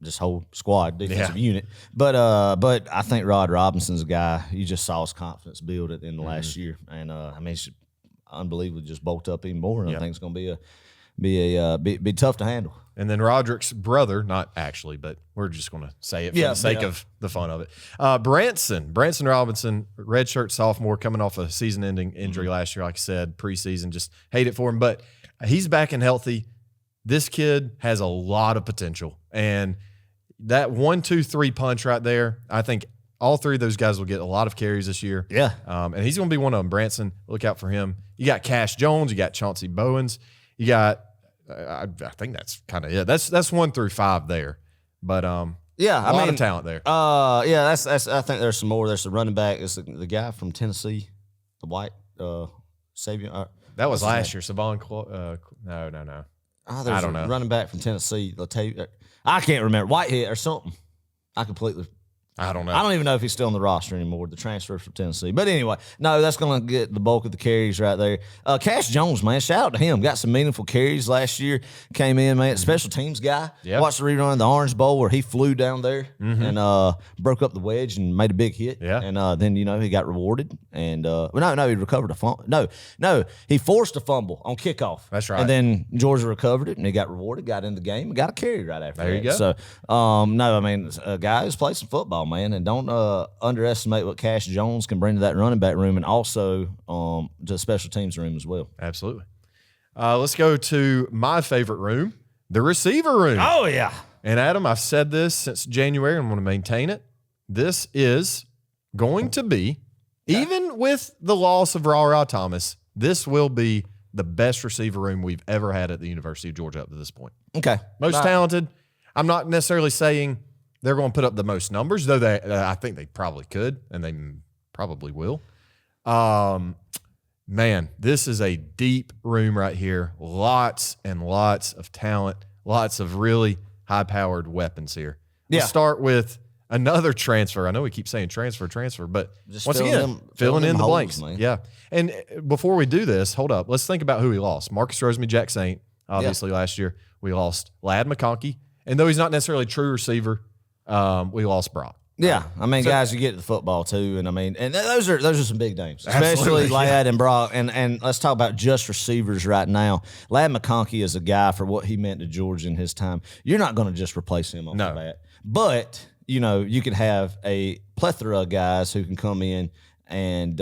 This whole squad defensive unit, but I think Rod Robinson's a guy. You just saw his confidence build it in the last year, and it's unbelievably just bulked up even more. And I think it's going to be tough to handle. And then Roderick's brother, not actually, but we're just going to say it for the sake of the fun of it. Branson Robinson, redshirt sophomore, coming off a season-ending injury last year. Like I said, preseason, just hate it for him, but he's back and healthy. This kid has a lot of potential, and that 1-2-3 punch right there, I think all three of those guys will get a lot of carries this year. Yeah. And he's going to be one of them. Branson, look out for him. You got Cash Jones. You got Chauncey Bowens. You got, I think that's kind of it. That's 1 through 5 there. But a lot of talent there. That's I think there's some more. There's the running back. It's the guy from Tennessee, the white Savior. That was last year. Savon. No. There's I don't know. Running back from Tennessee. I can't remember. Whitehead or something. I don't know. I don't even know if he's still on the roster anymore, the transfer from Tennessee. But anyway, no, that's going to get the bulk of the carries right there. Cash Jones, man, shout out to him. Got some meaningful carries last year. Came in, man, special teams guy. Yep. Watched the rerun of the Orange Bowl where he flew down there and broke up the wedge and made a big hit. Yeah. And then, he got rewarded. And, he recovered a fumble. No, he forced a fumble on kickoff. That's right. And then Georgia recovered it, and he got rewarded, got in the game, and got a carry right after that. There you go. So, a guy who's played some football, man, and don't underestimate what Cash Jones can bring to that running back room, and also to the special teams room as well. Absolutely. Let's go to my favorite room, the receiver room. Oh, yeah. And Adam, I've said this since January. I'm going to maintain it. This is going to be, even with the loss of Ra Thomas, this will be the best receiver room we've ever had at the University of Georgia up to this point. Okay. Most talented. I'm not necessarily saying they're going to put up the most numbers, though I think they probably could, and they probably will. Man, this is a deep room right here. Lots and lots of talent, lots of really high-powered weapons here. We'll start with another transfer. I know we keep saying transfer, but just once again, filling in the blanks. Man. Yeah. And before we do this, hold up. Let's think about who we lost. Marcus Rosemary-Jack Saint, obviously last year. We lost Ladd McConkey. And though he's not necessarily a true receiver, we lost Brock. Yeah, guys, you get to the football too, and those are some big names, especially Ladd and Brock. And let's talk about just receivers right now. Ladd McConkey is a guy for what he meant to Georgia in his time. You're not going to just replace him off the bat, but you can have a plethora of guys who can come in and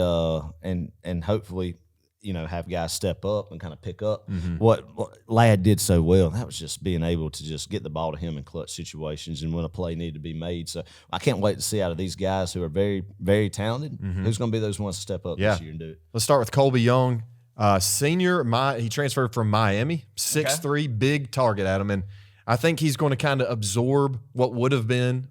hopefully have guys step up and kind of pick up what Ladd did so well. That was just being able to just get the ball to him in clutch situations and when a play needed to be made. So I can't wait to see out of these guys who are very, very talented, who's going to be those ones to step up this year and do it. Let's start with Colby Young. Senior, he transferred from Miami, 6'3", big target at him. And I think he's going to kind of absorb what would have been.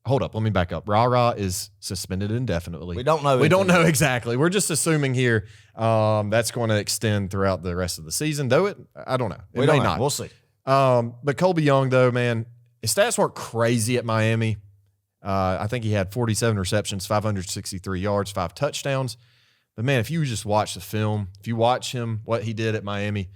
Hold up, let me back up. Ra is suspended indefinitely. We don't know. We don't know exactly. We're just assuming here that's going to extend throughout the rest of the season, though I don't know. It may not. We'll see. But Colby Young, though, man, his stats weren't crazy at Miami. I think he had 47 receptions, 563 yards, 5 touchdowns. But, man, if you just watch the film, if you watch him, what he did at Miami,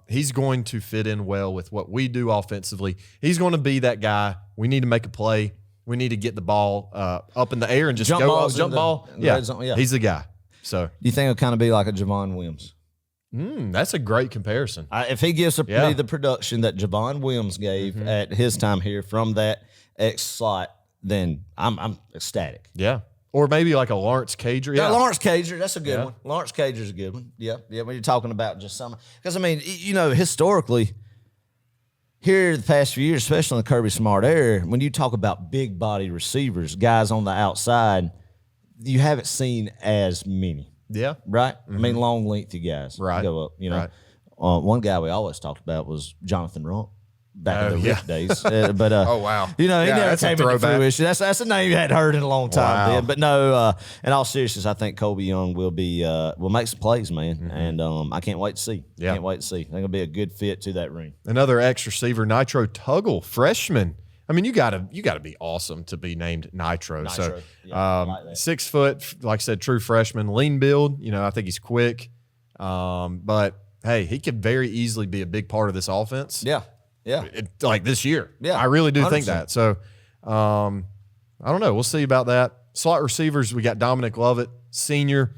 he's going to fit in well with what we do offensively. He's going to be that guy. We need to make a play. We need to get the ball up in the air and just jump ball. Yeah, he's the guy. So, do you think it'll kind of be like a Javon Wims? That's a great comparison. If he gives me the production that Javon Wims gave at his time here from that X slot, then I'm ecstatic. Yeah. Or maybe like a Lawrence Cager. Yeah, Lawrence Cager, that's a good one. Lawrence Cager's a good one. Yeah. When you're talking about just some, because I mean, historically, here the past few years, especially in the Kirby Smart era, when you talk about big body receivers, guys on the outside, you haven't seen as many. Yeah. Right? I mean, long lengthy guys. Right. Go up, Right. One guy we always talked about was Jonathan Rump. Back in the Rick days. But oh, wow. He never came into fruition. That's a name you hadn't heard in a long time then. But no, in all seriousness, I think Colby Young will make some plays, man. And I can't wait to see. Yeah. Can't wait to see. I think it'll be a good fit to that ring. Another ex-receiver, Nitro Tuggle, freshman. I mean, you gotta be awesome to be named Nitro. So like 6 foot, like I said, true freshman, lean build. I think he's quick. But hey, he could very easily be a big part of this offense. Yeah. Yeah. Like this year. Yeah. I really do 100%. think that. So I don't know. We'll see about that. Slot receivers, we got Dominic Lovett, senior,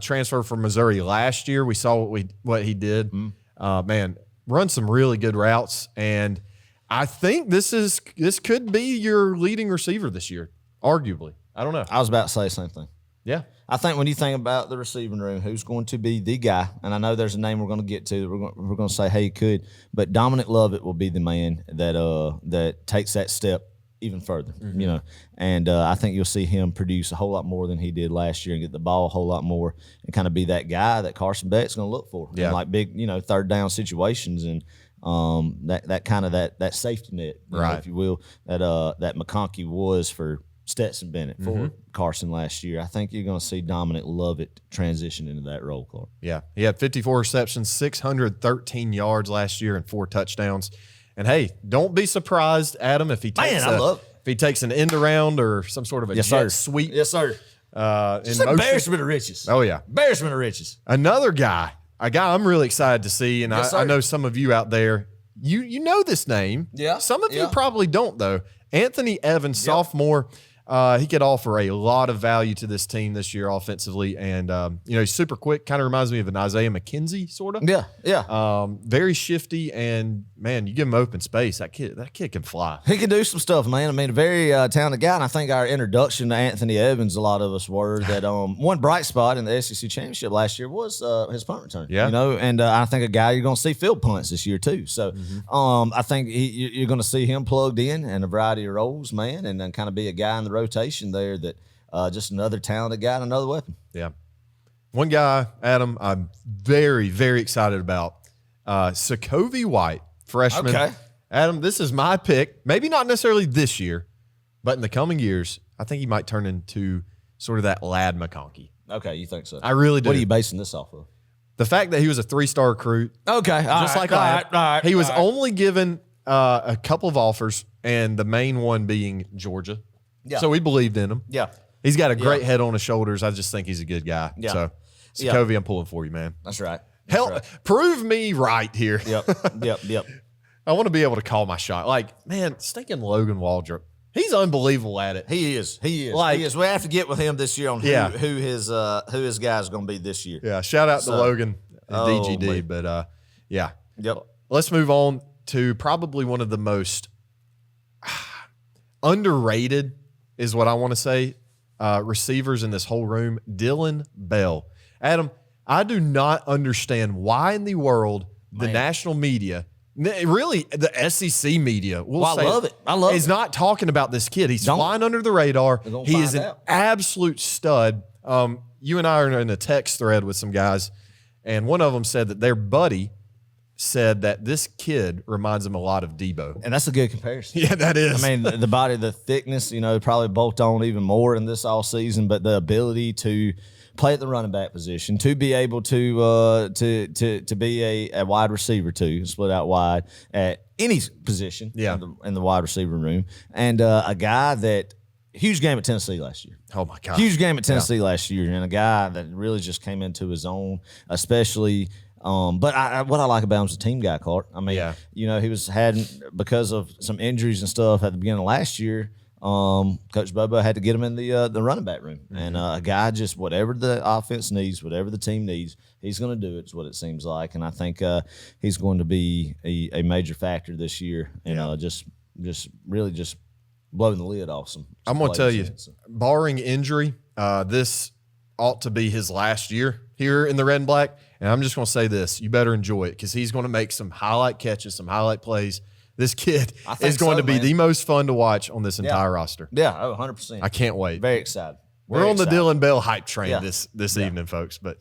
transfer from Missouri last year. We saw what he did. Man, run some really good routes. And I think this could be your leading receiver this year, arguably. I don't know. I was about to say the same thing. Yeah. I think when you think about the receiving room, who's going to be the guy, and I know there's a name we're going to get to that we're going to say, hey, he could, but Dominic Lovett will be the man that takes that step even further, and I think you'll see him produce a whole lot more than he did last year and get the ball a whole lot more and kind of be that guy that Carson Beck's going to look for in like big, third down situations and that kind of that safety net, if you will, that McConkey was for Stetson Bennett for Carson last year. I think you're going to see Dominic Lovett transition into that role, Clark. Yeah. He had 54 receptions, 613 yards last year and 4 touchdowns. And hey, don't be surprised, Adam, if he takes an end around or some sort of a jet sweep. Yes, sir. Just embarrassment of riches. Oh, yeah. Embarrassment of riches. Another guy, a guy I'm really excited to see, and I know some of you out there, you know this name. Yeah. Some of you probably don't, though. Anthony Evans, sophomore. He could offer a lot of value to this team this year offensively, and he's super quick. Kind of reminds me of an Isaiah McKenzie, sort of. Yeah. Very shifty, and man, you give him open space, that kid can fly. He can do some stuff, man. I mean, a very talented guy, and I think our introduction to Anthony Evans, a lot of us were that one bright spot in the SEC championship last year was his punt return. Yeah. And I think a guy you're going to see field punts this year too. So I think you're going to see him plugged in a variety of roles, man, and then kind of be a guy in the rotation there that just another talented guy and another weapon. Yeah. One guy, Adam, I'm very, very excited about. Sokovie White, freshman. Okay. Adam, this is my pick. Maybe not necessarily this year, but in the coming years, I think he might turn into sort of that Lad McConkey. Okay, you think so? I really do. What are you basing this off of? The fact that he was a 3-star recruit. Okay. Just like Lad. All right. He was only given a couple of offers, and the main one being Georgia. Yeah. So we believed in him. Yeah. He's got a great head on his shoulders. I just think he's a good guy. Yeah. So, Sokovie, I'm pulling for you, man. That's right. Prove me right here. Yep. I want to be able to call my shot. Like, man, stinking Logan Waldrop. He's unbelievable at it. He is. Like, he is. We have to get with him this year on who his guy is going to be this year. Yeah. Shout out to Logan and DGD. Man. But yeah. Yep. Let's move on to probably one of the most underrated is what I want to say. Receivers in this whole room, Dylan Bell. Adam, I do not understand why in the world the national media, really the SEC media, I love it. is not talking about this kid. He's flying under the radar. He is an absolute stud. you and I are in a text thread with some guys, and one of them said that their buddy said that this kid reminds him a lot of Debo. And that's a good comparison. Yeah, that is. I mean, the body, the thickness, probably bolt on even more in this all season, but the ability to play at the running back position, to be able to be a wide receiver too, split out wide at any position in the wide receiver room, and a guy that huge game at Tennessee last year. Oh my God, huge game at Tennessee last year, and a guy that really just came into his own, especially. But what I like about him is a team guy, Clark. I mean, he was because of some injuries and stuff at the beginning of last year. Coach Bobo had to get him in the running back room, and a guy just whatever the offense needs, whatever the team needs, he's going to do it. Is what it seems like, and I think he's going to be a major factor this year, and just really just blowing the lid off some. I'm going to tell you, barring injury, this ought to be his last year here in the red and black. And I'm just going to say this: you better enjoy it because he's going to make some highlight catches, some highlight plays. This kid is going to be the most fun to watch on this entire roster. Yeah, 100%. I can't wait. Very excited. We're on the Dylan Bell hype train this evening, folks. But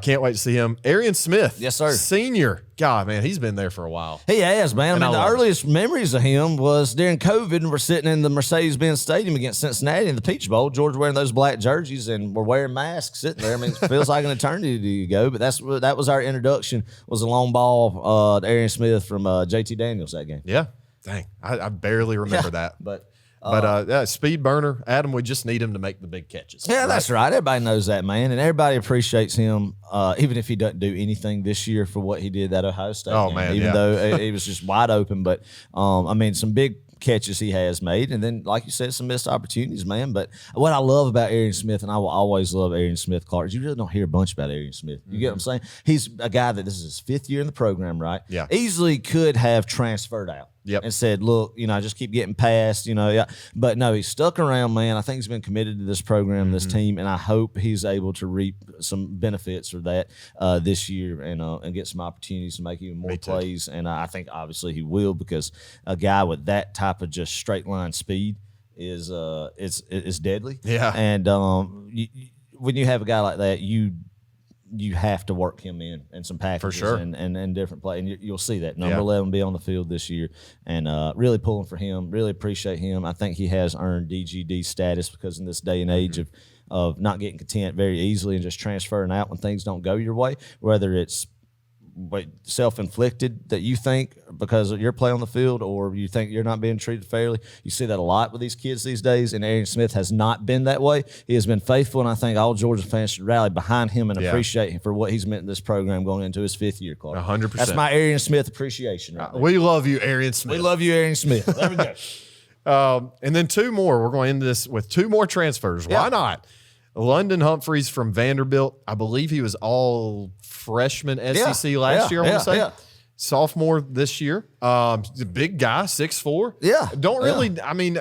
can't wait to see him. Arian Smith. Yes, sir. Senior. God, man, he's been there for a while. He has, man. I mean, the earliest memories of him was during COVID, and we're sitting in the Mercedes-Benz Stadium against Cincinnati in the Peach Bowl. George wearing those black jerseys, and we're wearing masks sitting there. I mean, it feels like an eternity ago, but that was our introduction, was a long ball to Arian Smith from JT Daniels that game. Yeah. Dang. I barely remember that. But speed burner, Adam, we just need him to make the big catches. Yeah, that's right. Everybody knows that, man, and everybody appreciates him, even if he doesn't do anything this year for what he did at Ohio State. Oh, game, man, even though he was just wide open. But I mean, some big catches he has made, and then, like you said, some missed opportunities, man. But what I love about Arian Smith, and I will always love Arian Smith, Clark, is you really don't hear a bunch about Arian Smith. You get what I'm saying? He's a guy that this is his 5th year in the program, right? Yeah. Easily could have transferred out. Yep. And said, look, I just keep getting passed, But no, he's stuck around, man. I think he's been committed to this program, this team, and I hope he's able to reap some benefits for that this year and get some opportunities to make even more plays. And I think obviously he will, because a guy with that type of just straight line speed is deadly. Yeah. And when you have a guy like that, you have to work him in some packages for sure. and different play. And you'll see that. Number 11 be on the field this year, and really pulling for him, really appreciate him. I think he has earned DGD status, because in this day and age of not getting content very easily and just transferring out when things don't go your way, whether it's self-inflicted that you think because of your play on the field, or you think you're not being treated fairly. You see that a lot with these kids these days, and Arian Smith has not been that way. He has been faithful, and I think all Georgia fans should rally behind him and appreciate him for what he's meant in this program going into his 5th year, Clark. 100%. That's my Arian Smith appreciation right there. We love you, Arian Smith. We love you, Arian Smith. There we go. And then 2 more. We're going to end this with 2 more transfers. Why not? London Humphreys from Vanderbilt. I believe he was all freshman SEC last year, I want to say. Yeah. Sophomore this year. Big guy, 6'4". Yeah. Don't really, I mean,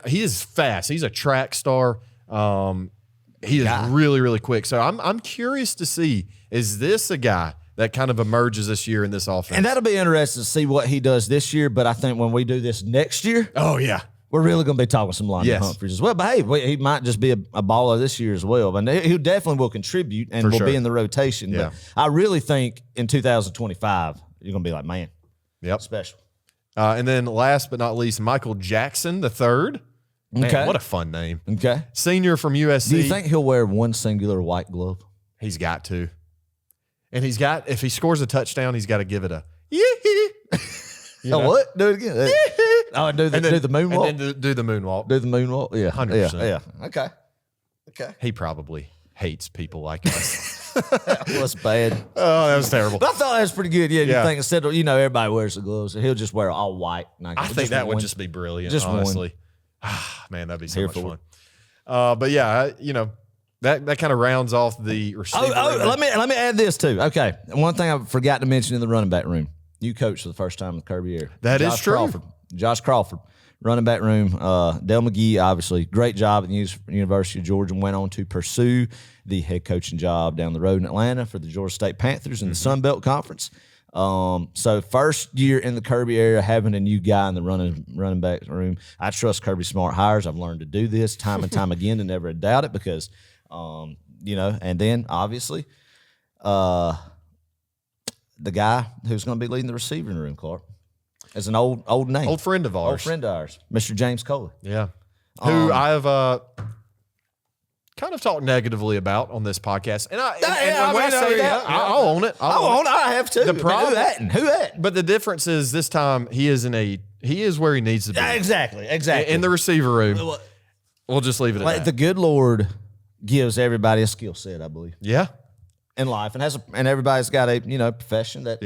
he is fast. He's a track star. He is really, really quick. So I'm curious to see, is this a guy that kind of emerges this year in this offense? And that'll be interesting to see what he does this year. But I think when we do this next year. Oh, yeah. We're really going to be talking some London Humphreys as well. But, hey, he might just be a baller this year as well. And he definitely will contribute and will be in the rotation. Yeah. But I really think in 2025, you're going to be like, man, special. And then last but not least, Michael Jackson III. Man, what a fun name. Okay. Senior from USC. Do you think he'll wear one singular white glove? He's got to. And if he scores a touchdown, he's got to give it a yee-hee. What? Do it again. Oh, do the moonwalk? And then do the moonwalk. Do the moonwalk? Yeah. 100%. Yeah. Okay. He probably hates people like us. That was bad. Oh, that was terrible. But I thought that was pretty good. Yeah. You think instead of, everybody wears the gloves, he'll just wear all white. I think that would just be brilliant, just honestly. Man, that'd be so much fun. But yeah, that kind of rounds off the receiver. Let me add this too. Okay. One thing I forgot to mention in the running back room. You coached for the first time with Kirby Air. That is true. Josh Crawford, running back room. Dale McGee, obviously, great job at the University of Georgia, and went on to pursue the head coaching job down the road in Atlanta for the Georgia State Panthers in the Sun Belt Conference. So first year in the Kirby area, having a new guy in the running back room. I trust Kirby Smart hires. I've learned to do this time and time again and never doubt it, because and then obviously, the guy who's going to be leading the receiving room, Clark, is an old name, Old friend of ours, Mr. James Coley. Yeah, who I've kind of talked negatively about on this podcast, and when I say that, I'll own it. I have to. The problem, who that? But the difference is this time he is where he needs to be. Exactly. In the receiver room. We'll just leave it at that. The good Lord gives everybody a skill set, I believe. Yeah. In life, and everybody's got a profession that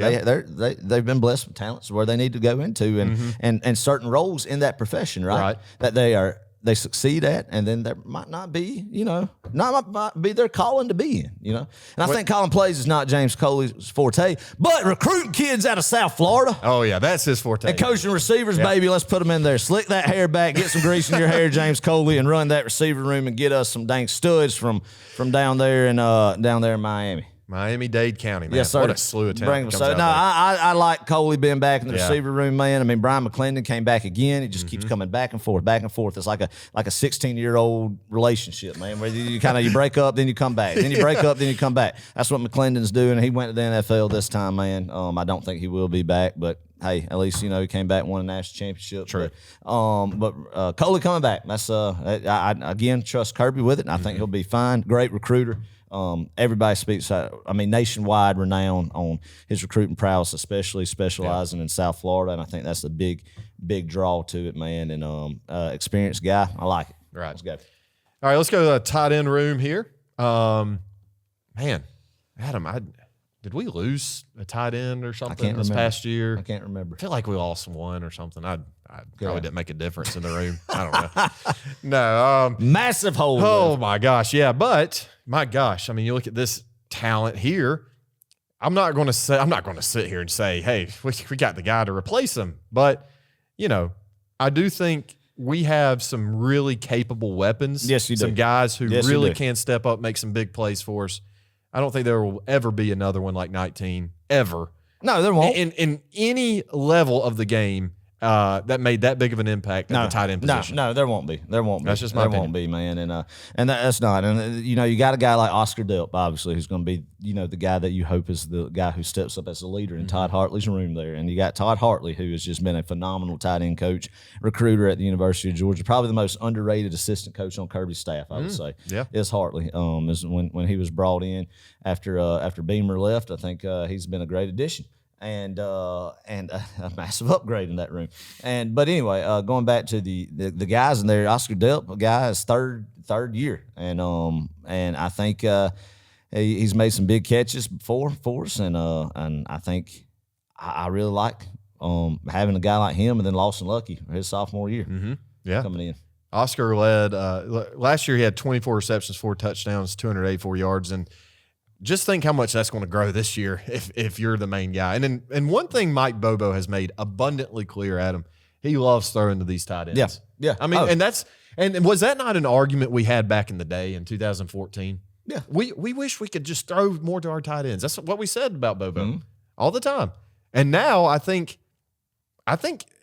they've been blessed with talents where they need to go into, and certain roles in that profession, right? That they succeed at, and then there might not be, might be their calling to be in, And I think calling plays is not James Coley's forte, but recruiting kids out of South Florida. Oh yeah, that's his forte. And coaching receivers, baby, let's put them in there. Slick that hair back, get some grease in your hair, James Coley, and run that receiver room and get us some dang studs from down there in Miami. Miami-Dade County, man. Yes, sir. What a slew of talent comes out there. I like Coley being back in the receiver room, man. I mean, Brian McClendon came back again. It just keeps coming back and forth, back and forth. It's like a 16-year-old relationship, man, where you break up, then you come back. Then you break up, then you come back. That's what McClendon's doing. He went to the NFL this time, man. I don't think he will be back, but hey, at least he came back and won a national championship. True. But Coley coming back. That's I again trust Kirby with it. And I think he'll be fine. Great recruiter. Everybody speaks, nationwide renown on his recruiting prowess, especially specializing in South Florida. And I think that's a big draw to it, man. And experienced guy. I like it. Right. Let's go. All right, let's go to the tight end room here. Man, Adam, did we lose a tight end or something this past year? I can't remember. I feel like we lost one or something. I probably didn't make a difference in the room. I don't know. No. Massive hole. Oh, my gosh. Yeah, but my gosh. I mean, you look at this talent here. I'm not going to sit here and say, hey, we got the guy to replace him. But, I do think we have some really capable weapons. Yes, you do. Some guys who really can step up, make some big plays for us. I don't think there will ever be another one like 19, ever. No, there won't. In any level of the game that made that big of an impact at the tight end position. No, there won't be. There won't be. That's just my opinion. There won't be, man. And that's not. And, you got a guy like Oscar Delp, obviously, who's going to be, the guy that you hope is the guy who steps up as a leader in Todd Hartley's room there. And you got Todd Hartley, who has just been a phenomenal tight end coach, recruiter at the University of Georgia, probably the most underrated assistant coach on Kirby's staff, I would say. Yeah. Is Hartley. Is when he was brought in after Beamer left, I think he's been a great addition. And a massive upgrade in that room. But anyway, going back to the guys in there, Oscar Delp, a guy is third year, and I think he's made some big catches before for us, and I think I really like having a guy like him, and then Lawson Lucky his sophomore year, coming in. Oscar led last year. He had 24 receptions, 4 touchdowns, 284 yards, and just think how much that's going to grow this year if you're the main guy. And one thing Mike Bobo has made abundantly clear, Adam, he loves throwing to these tight ends. Yeah. I mean, and was that not an argument we had back in the day in 2014? Yeah. We wish we could just throw more to our tight ends. That's what we said about Bobo all the time. And now I think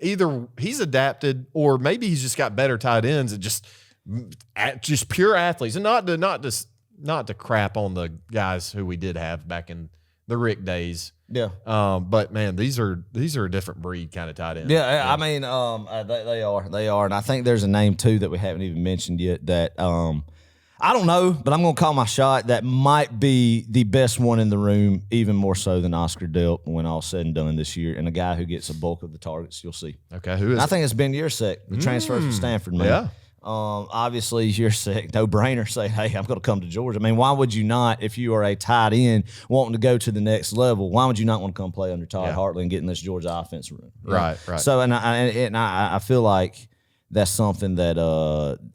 either he's adapted or maybe he's just got better tight ends and just pure athletes, and not to crap on the guys who we did have back in the Rick days. Yeah. But man, these are a different breed kind of tight end. Yeah. I mean, they are. And I think there's a name too that we haven't even mentioned yet that, I don't know, but I'm going to call my shot. That might be the best one in the room, even more so than Oscar Delp when all said and done this year, and a guy who gets a bulk of the targets. You'll see. Okay. Who is I think it's Ben Yersek, the transfer from Stanford, man. Yeah. Obviously, you're sick. No brainer. Say, hey, I'm going to come to Georgia. I mean, why would you not, if you are a tight end wanting to go to the next level? Why would you not want to come play under Todd Hartley and get in this Georgia offense room? Right. So, and I feel like that's something that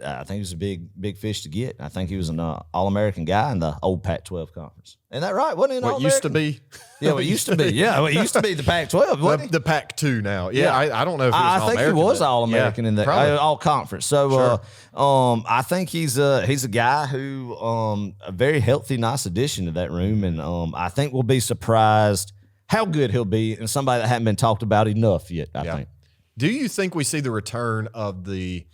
I think was a big fish to get. I think he was an All-American guy in the old Pac-12 conference. Isn't that right? Wasn't he an what All-American? used to be? Yeah, what used to be. Yeah, what used to be the Pac-12, wasn't he? The Pac-2 now. Yeah, I don't know if he was I think he was All-American in the All-Conference. So I think he's a guy who a very healthy, nice addition to that room, and I think we'll be surprised how good he'll be, and somebody that hadn't been talked about enough yet, I think. Do you think we see the return of the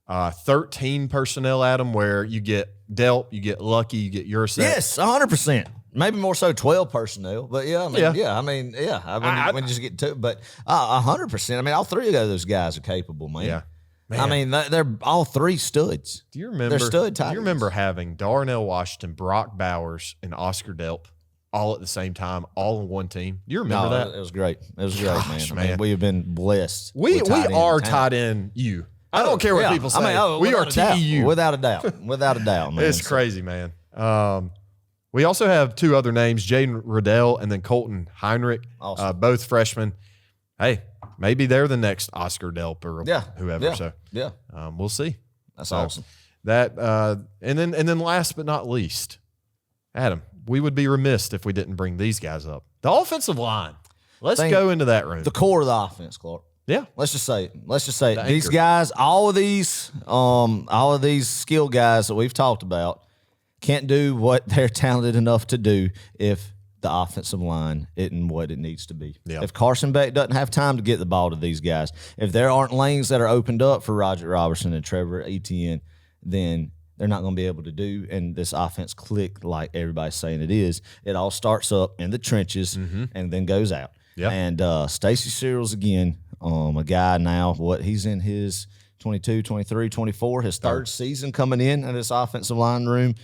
13 personnel, Adam, where you get Delp, you get Lucky, you get your set. Yes, 100%. Maybe more so 12 personnel, but yeah. When you just get to, but 100%. I mean, all three of those guys are capable, man. Yeah. Man. I mean, they're all three studs. Do you remember? They're stud tight Do you remember having Darnell Washington, Brock Bowers, and Oscar Delp all at the same time, all on one team? Do you remember that? It was great. It was great, Gosh, man. I mean, we have been blessed. We are talent. tight end you. I don't care what people say. We are TEU. Without a doubt. Without a doubt, man. It's crazy, man. We also have two other names, Jaden Riddell and then Colton Heinrich, Awesome. Both freshmen. Hey, maybe they're the next Oscar Delp or whoever. Yeah. So yeah, we'll see. that's So awesome. That and then last but not least, Adam, we would be remiss if we didn't bring these guys up. The offensive line. Let's go into that room. The core of the offense, Clark. Yeah. Let's just say it. The These anchor. guys, all of these skill guys that we've talked about can't do what they're talented enough to do if the offensive line isn't what it needs to be. Yeah. If Carson Beck doesn't have time to get the ball to these guys, if there aren't lanes that are opened up for Roger Robertson and Trevor Etienne, then they're not going to be able to do, and this offense click like everybody's saying it is. It all starts up in the trenches and then goes out. Yep. And Stacey Searles, again, a guy now, he's in his 22, 23, 24, his third season coming in this offensive line room.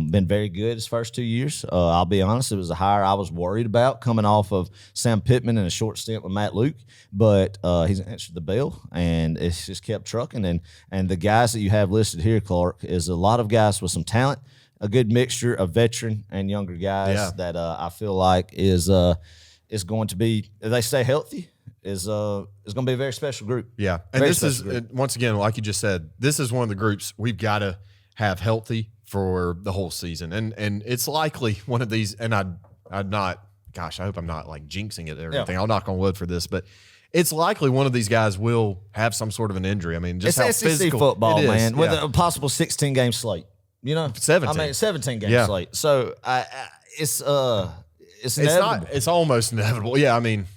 Been very good his first 2 years. I'll be honest, it was a hire I was worried about coming off of Sam Pittman and a short stint with Matt Luke, but he's answered the bell, and it's just kept trucking. And the guys that you have listed here, Clark, is a lot of guys with some talent, a good mixture of veteran and younger guys that I feel like is going to be, if they stay healthy, is going to be a very special group. Yeah. And Very this is, special group. once again, like you just said, this is one of the groups we've got to have healthy for the whole season. And it's likely one of these, and I'd not, gosh, I hope I'm not like jinxing it or anything. I'll knock on wood for this, but it's likely one of these guys will have some sort of an injury. I mean, just It's how SEC physical football, it is. man, with Yeah. a possible 16-game slate. 17. 17-game slate. So it's inevitable. It's almost inevitable. Yeah. I mean,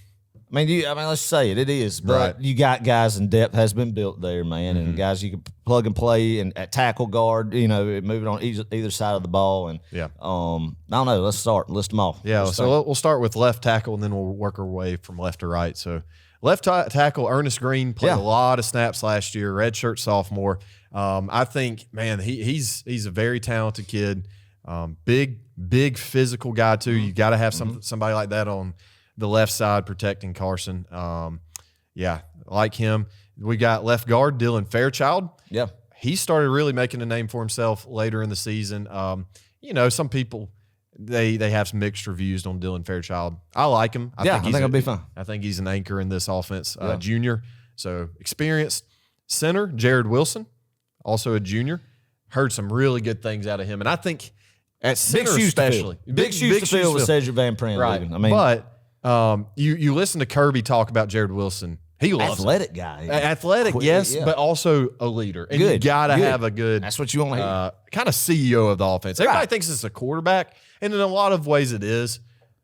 let's say it is, but Right. you got guys, and depth has been built there, man, and guys you can plug and play and at tackle guard, moving on either side of the ball, and Yeah. I don't know. Let's list them all. yeah. So we'll start with left tackle and then we'll work our way from left to right. So left tackle, Ernest Green played a lot of snaps last year, redshirt sophomore. I think, man, he's a very talented kid. Big physical guy too. You got to have somebody like that on the left side protecting Carson. Like him. We got left guard Dylan Fairchild. Yeah. He started really making a name for himself later in the season. Some people they have some mixed reviews on Dylan Fairchild. I like him. I think it'll be fun. I think he's an anchor in this offense. Junior, so experienced. Center Jared Wilson, also a junior. Heard some really good things out of him, and I think at center especially, big shoes to fill with Cedric Van Pran. Right. Leaving. I mean, but you listen to Kirby talk about Jared Wilson. He loves athletic guy. Athletic, yes, but also a leader. And you got to have a good. That's what you want to hear. Kind of CEO of the offense. Everybody thinks it's a quarterback, and in a lot of ways it is.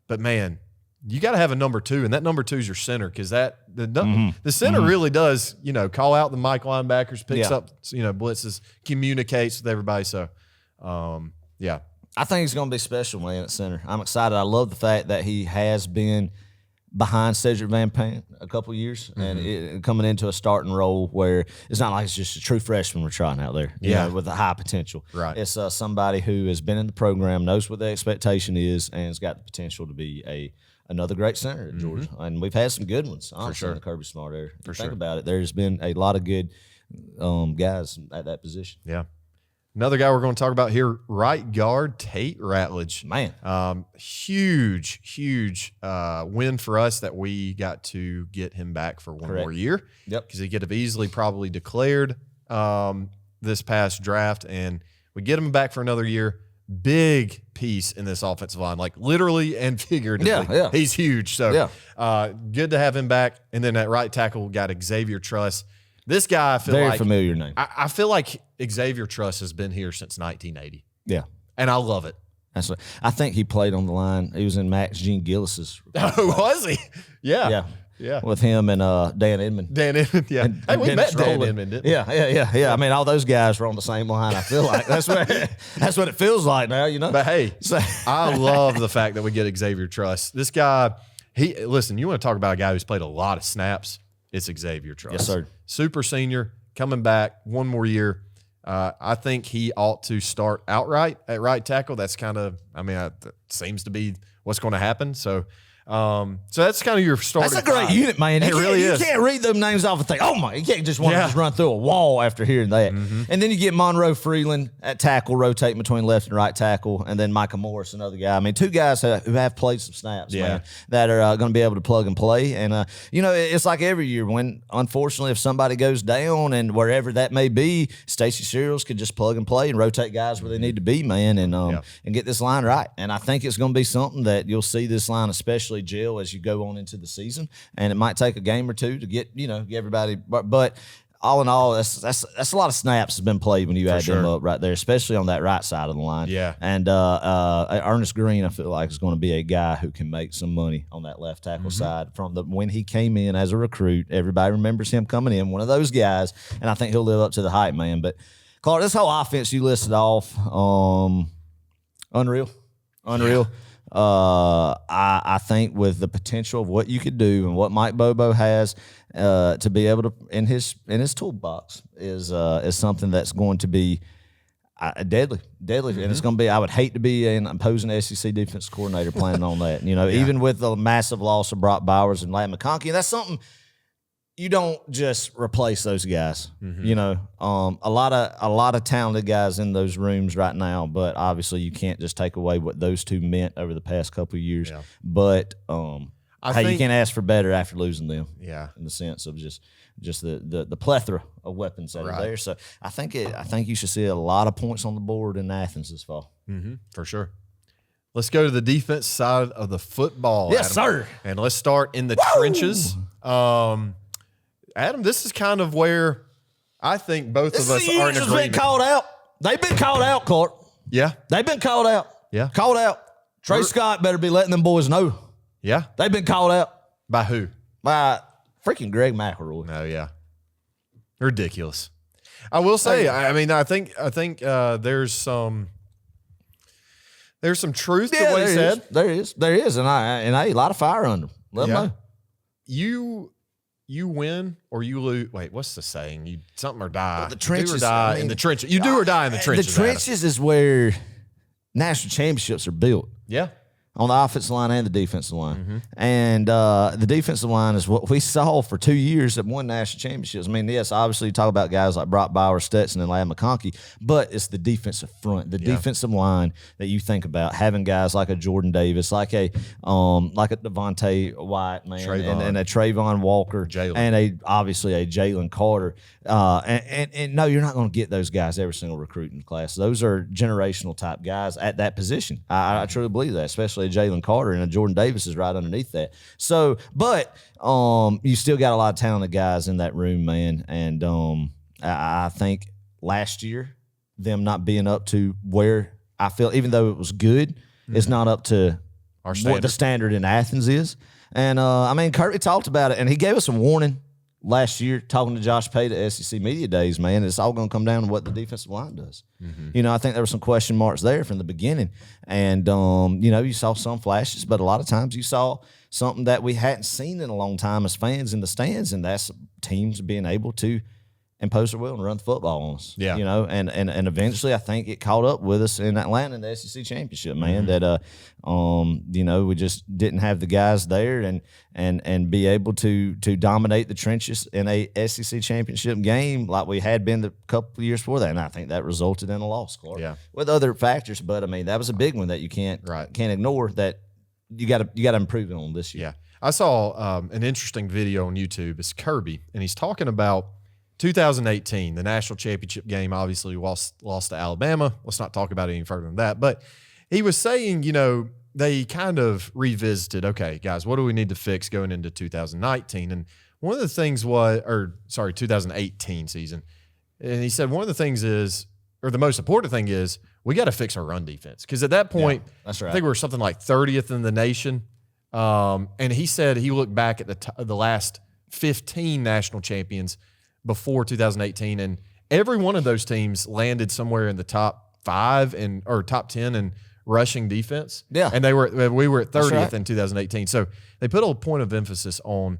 But man, you got to have a number two, and that number two is your center, because the center really does, call out the Mike linebackers, picks up, blitzes, communicates with everybody. So, I think he's going to be special, man, at center. I'm excited. I love the fact that he has been behind Cedric Van Pant a couple years and coming into a starting role where it's not like it's just a true freshman we're trying out there, with a high potential. Right. It's somebody who has been in the program, knows what the expectation is, and has got the potential to be another great center at Georgia. And we've had some good ones, honestly, in the Kirby Smart area. Think about it. There's been a lot of good guys at that position. Yeah. Another guy we're going to talk about here, right guard Tate Ratledge. Man. Huge win for us that we got to get him back for one more year. Yep. Because he could have easily probably declared this past draft, and we get him back for another year. Big piece in this offensive line, like literally and figuratively. Yeah. He's huge. So good to have him back. And then at right tackle, we got Xavier Truss. This guy, I feel Very familiar name. I feel like Xavier Truss has been here since 1980. Yeah. And I love it. That's what I think he played on the line. He was in Max Gene Gillis's. Oh, was he? Yeah. Yeah. Yeah. with him and Dan Inman. Dan Inman, yeah. Hey, we met Dan Inman, didn't we? Yeah. I mean, all those guys were on the same line. I feel like that's what it feels like now. But hey, I love the fact that we get Xavier Truss. This guy, listen. You want to talk about a guy who's played a lot of snaps? It's Xavier Truss. Yes, sir. Super senior, coming back one more year. I think he ought to start outright at right tackle. That's kind of, that seems to be what's going to happen. So that's kind of your starting. That's a great unit, man. It really is. You can't read them names off and think, oh my, you can't just want to just run through a wall after hearing that. And then you get Monroe Freeland at tackle, rotating between left and right tackle, and then Micah Morris, another guy. I mean, two guys who have played some snaps, man, that are going to be able to plug and play. And, it's like every year when, unfortunately, if somebody goes down and wherever that may be, Stacey Searles could just plug and play and rotate guys where they need to be, man, and get this line right. And I think it's going to be something that you'll see this line, especially gel as you go on into the season, and it might take a game or two to get everybody, but all in all, that's a lot of snaps has been played when you add them up right there, especially on that right side of the line. Yeah. And Ernest Green, I feel like, is going to be a guy who can make some money on that left tackle side. From when he came in as a recruit, everybody remembers him coming in, one of those guys, and I think he'll live up to the hype, man. But Clark, this whole offense you listed off, unreal. I think with the potential of what you could do and what Mike Bobo has to be able to in his toolbox is something that's going to be deadly, and it's going to be. I would hate to be an opposing SEC defense coordinator planning on that. Even with the massive loss of Brock Bowers and Lad McConkey, that's something. You don't just replace those guys. A lot of talented guys in those rooms right now, but obviously you can't just take away what those two meant over the past couple of years. Yeah. But you can't ask for better after losing them. Yeah, in the sense of just the plethora of weapons that are there. So I think you should see a lot of points on the board in Athens this fall. For sure. Let's go to the defense side of the football. Yes, Adam. sir. And let's start in the trenches. Adam, this is kind of where I think both of us are in agreement. Been called out. They've been called out, Clark. Yeah. They've been called out. Yeah. Called out. Trey Scott better be letting them boys know. Yeah. They've been called out. By who? By freaking Greg McElroy. Oh, yeah. Ridiculous. I will say, I think there's some truth to what he said. There is. And a lot of fire under them. Let them know. You win or you lose. Wait, what's the saying? You something or die. Well, the trenches. Do or die in the trenches. You do or die in the trenches. The trenches is where national championships are built. Yeah. On the offensive line and the defensive line. And the defensive line is what we saw for 2 years that won national championships. I mean, yes, obviously you talk about guys like Brock Bowers, Stetson, and Lad McConkey, but it's the defensive front, the defensive line that you think about, having guys like a Jordan Davis, like a Devontae White, man, and a Trayvon Walker, and obviously a Jalen Carter. And no, you're not going to get those guys every single recruiting class. Those are generational type guys at that position. I truly believe that, especially a Jalen Carter, and a Jordan Davis is right underneath that. So, but you still got a lot of talented guys in that room, man. And I think last year, them not being up to where I feel, even though it was good, it's not up to what the standard in Athens is. And Kirby talked about it, and he gave us some warning last year talking to Josh Pate at SEC Media Days, man. It's all going to come down to what the defensive line does. I think there were some question marks there from the beginning. And, you saw some flashes, but a lot of times you saw something that we hadn't seen in a long time as fans in the stands, and that's teams being able to impose their will and run the football on us. Yeah. And eventually I think it caught up with us in Atlanta in the SEC championship, man, that, we just didn't have the guys there and be able to dominate the trenches in a SEC championship game like we had been the couple of years before that. And I think that resulted in a loss, Clark. Yeah. With other factors, but that was a big one that you can't ignore, that you got to improve on this year. Yeah. I saw an interesting video on YouTube. It's Kirby, and he's talking about 2018, the national championship game. Obviously, lost to Alabama. Let's not talk about it any further than that. But he was saying, they kind of revisited, okay, guys, what do we need to fix going into 2019? And one of the things 2018 season. And he said one of the things is, or the most important thing is, we got to fix our run defense. Because at that point, that's right. I think we were something like 30th in the nation And he said he looked back at the last 15 national champions before 2018, and every one of those teams landed somewhere in the top 5 or top 10 in rushing defense. Yeah. And we were at 30th right. in 2018. So they put a point of emphasis on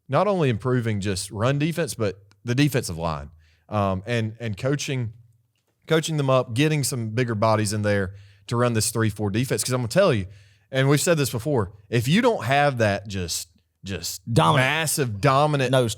not only improving just run defense, but the defensive line, and coaching them up, getting some bigger bodies in there to run this 3-4 defense. Because I'm gonna tell you, and we've said this before, if you don't have that just massive dominant nose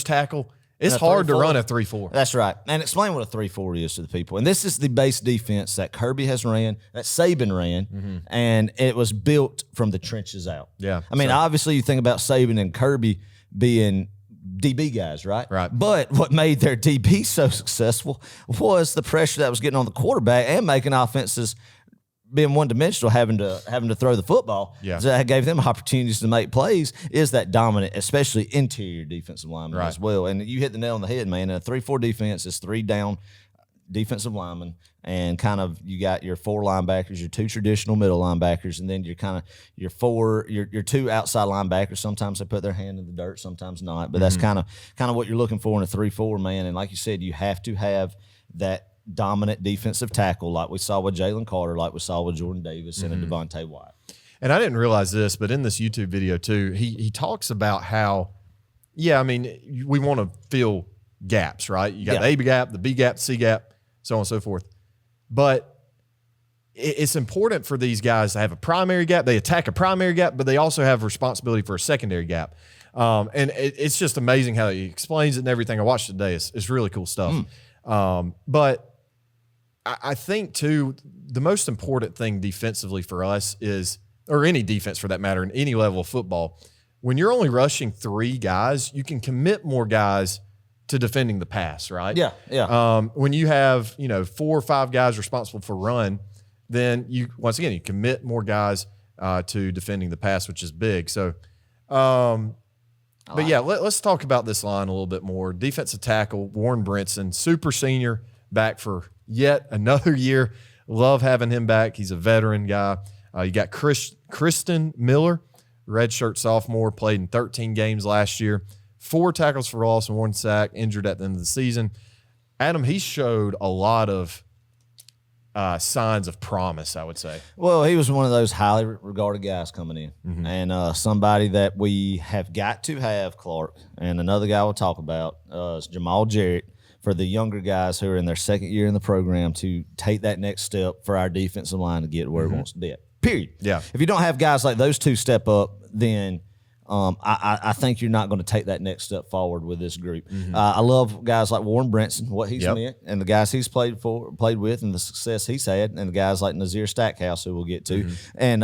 tackle, it's a hard to 3-4. run a 3-4. That's right. And explain what a 3-4 is to the people. And this is the base defense that Kirby has ran, that Saban ran, and it was built from the trenches out. Yeah. I mean, obviously you think about Saban and Kirby being DB guys, right? Right. But what made their DB so successful was the pressure that was getting on the quarterback and making offenses being one-dimensional, having to throw the football. Yeah. So that gave them opportunities to make plays. Is that dominant, especially interior defensive linemen as well? And you hit the nail on the head, man. In a 3-4 defense is 3 down defensive linemen, and kind of you got your 4 linebackers, your 2 traditional middle linebackers, and then your 2 outside linebackers. Sometimes they put their hand in the dirt, sometimes not. But that's kind of what you're looking for in a 3-4, man. And like you said, you have to have that dominant defensive tackle, like we saw with Jalen Carter, like we saw with Jordan Davis and a Devontae White. And I didn't realize this, but in this YouTube video too, he talks about how, I mean, we want to fill gaps, right? You got the A gap, the B gap, the C gap, so on and so forth. But it's important for these guys to have a primary gap. They attack a primary gap, but they also have responsibility for a secondary gap. And it's just amazing how he explains it and everything. I watched today. It's really cool stuff. But I think, too, the most important thing defensively for us is, or any defense for that matter, in any level of football, when you're only rushing 3 guys, you can commit more guys to defending the pass, right? Yeah. When you have, 4 or 5 guys responsible for run, then you commit more guys to defending the pass, which is big. So, let's talk about this line a little bit more. Defensive tackle, Warren Brinson, super senior, back for yet another year. Love having him back. He's a veteran guy. You got Kristen Miller, redshirt sophomore, played in 13 games last year, 4 tackles for loss and 1 sack, injured at the end of the season. Adam, he showed a lot of signs of promise, I would say. Well, he was one of those highly regarded guys coming in, and somebody that we have got to have, Clark, and another guy we'll talk about is Jamal Jarrett, for the younger guys who are in their 2nd year in the program to take that next step for our defensive line to get where it wants to be at. Period. Yeah. If you don't have guys like those 2 step up, then I think you're not going to take that next step forward with this group. I love guys like Warren Brinson, what he's meant, and the guys he's played with, and the success he's had, and the guys like Nazir Stackhouse, who we'll get to, and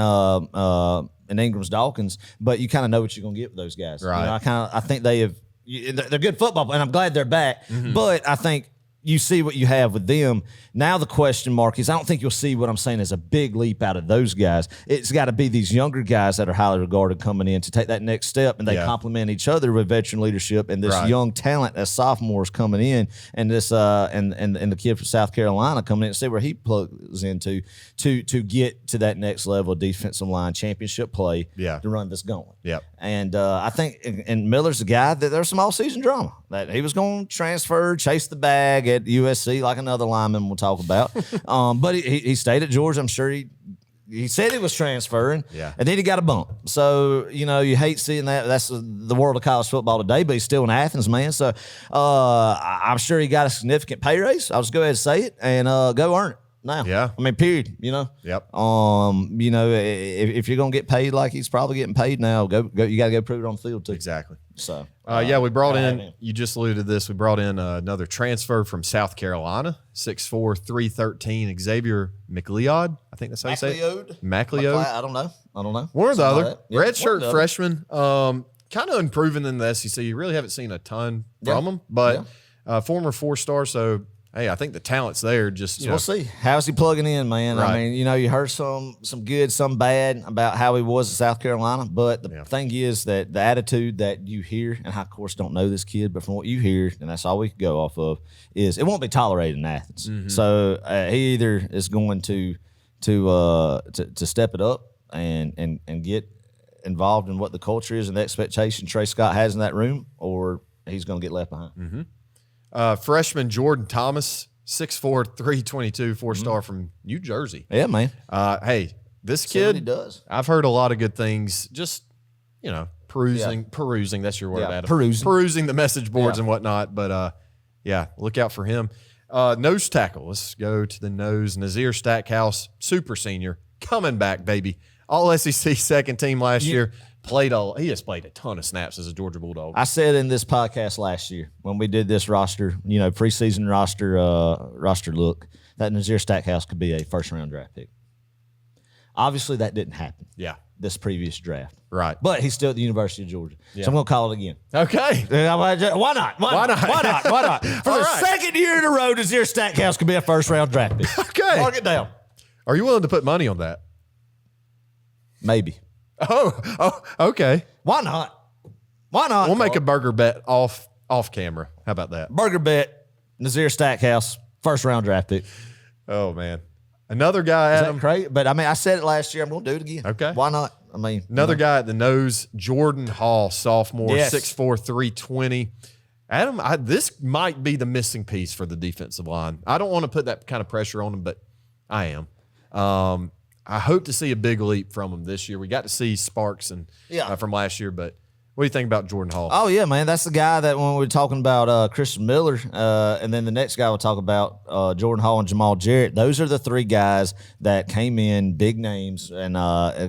Ingram's Dawkins. But you kind of know what you're going to get with those guys. Right. I think they're good football, and I'm glad they're back. But I think you see what you have with them. Now the question mark is, I don't think you'll see what I'm saying as a big leap out of those guys. It's got to be these younger guys that are highly regarded coming in to take that next step, and they complement each other with veteran leadership and this young talent as sophomores coming in, and this and the kid from South Carolina coming in and see where he plugs into to get to that next level of defensive line championship play to run this going. And I think, and Miller's the guy that there's some all-season drama that he was going to transfer, chase the bag at USC like another lineman we'll talk about. But he stayed at Georgia. I'm sure he said he was transferring, and then he got a bump. So, you hate seeing that. That's the world of college football today, but he's still in Athens, man. So I'm sure he got a significant pay raise. I'll just go ahead and say it, and go earn it now. I mean, period, Yep. If you're going to get paid like he's probably getting paid now, go. You got to go prove it on the field, too. Exactly. So, we brought in, you just alluded to this, we brought in another transfer from South Carolina, 6'4", 313, Xavier McLeod. I think that's how you say it. McLeod. I don't know. One or the other. Like Redshirt freshman, kind of improving in the SEC. You really haven't seen a ton from him, but former 4-star, so hey, I think the talent's there. Just we'll see. How's he plugging in, man? Right. I mean, you heard some good, some bad about how he was at South Carolina. But the thing is that the attitude that you hear, and I of course don't know this kid, but from what you hear, and that's all we can go off of, is it won't be tolerated in Athens. So he either is going to step it up and get involved in what the culture is and the expectation Trey Scott has in that room, or he's going to get left behind. Freshman Jordan Thomas, 6'4", 322, 4-star from New Jersey. Yeah, man. Hey, this See what he kid, does. I've heard a lot of good things. Just, perusing. That's your word, Yeah, Adam. perusing the message boards and whatnot. But look out for him. Nose tackle. Let's go to the nose. Nazir Stackhouse, super senior, coming back, baby. All SEC second team last year. He has played a ton of snaps as a Georgia Bulldog. I said in this podcast last year when we did this roster, preseason roster look, that Nazir Stackhouse could be a first-round draft pick. Obviously, that didn't happen. Yeah. This previous draft. Right. But he's still at the University of Georgia. Yeah. So I'm going to call it again. Okay. Why not? Why not? For the second year in a row, Nazir Stackhouse could be a first-round draft pick. Okay. Mark it down. Are you willing to put money on that? Maybe. Oh, okay. Why not? We'll make a burger bet off camera. How about that? Burger bet, Nazir Stackhouse, first-round draft pick. Oh, man. Another guy, Is Adam. that crazy? But, I said it last year. I'm going to do it again. Okay. Why not? Another guy at the nose, Jordan Hall, sophomore, Yes. 6'4", 320. Adam, this might be the missing piece for the defensive line. I don't want to put that kind of pressure on him, but I am. I hope to see a big leap from him this year. We got to see sparks from last year, but what do you think about Jordan Hall? Oh, yeah, man. That's the guy that when we were talking about Christian Miller, and then the next guy we'll talk about, Jordan Hall and Jamal Jarrett. Those are the three guys that came in, big names, and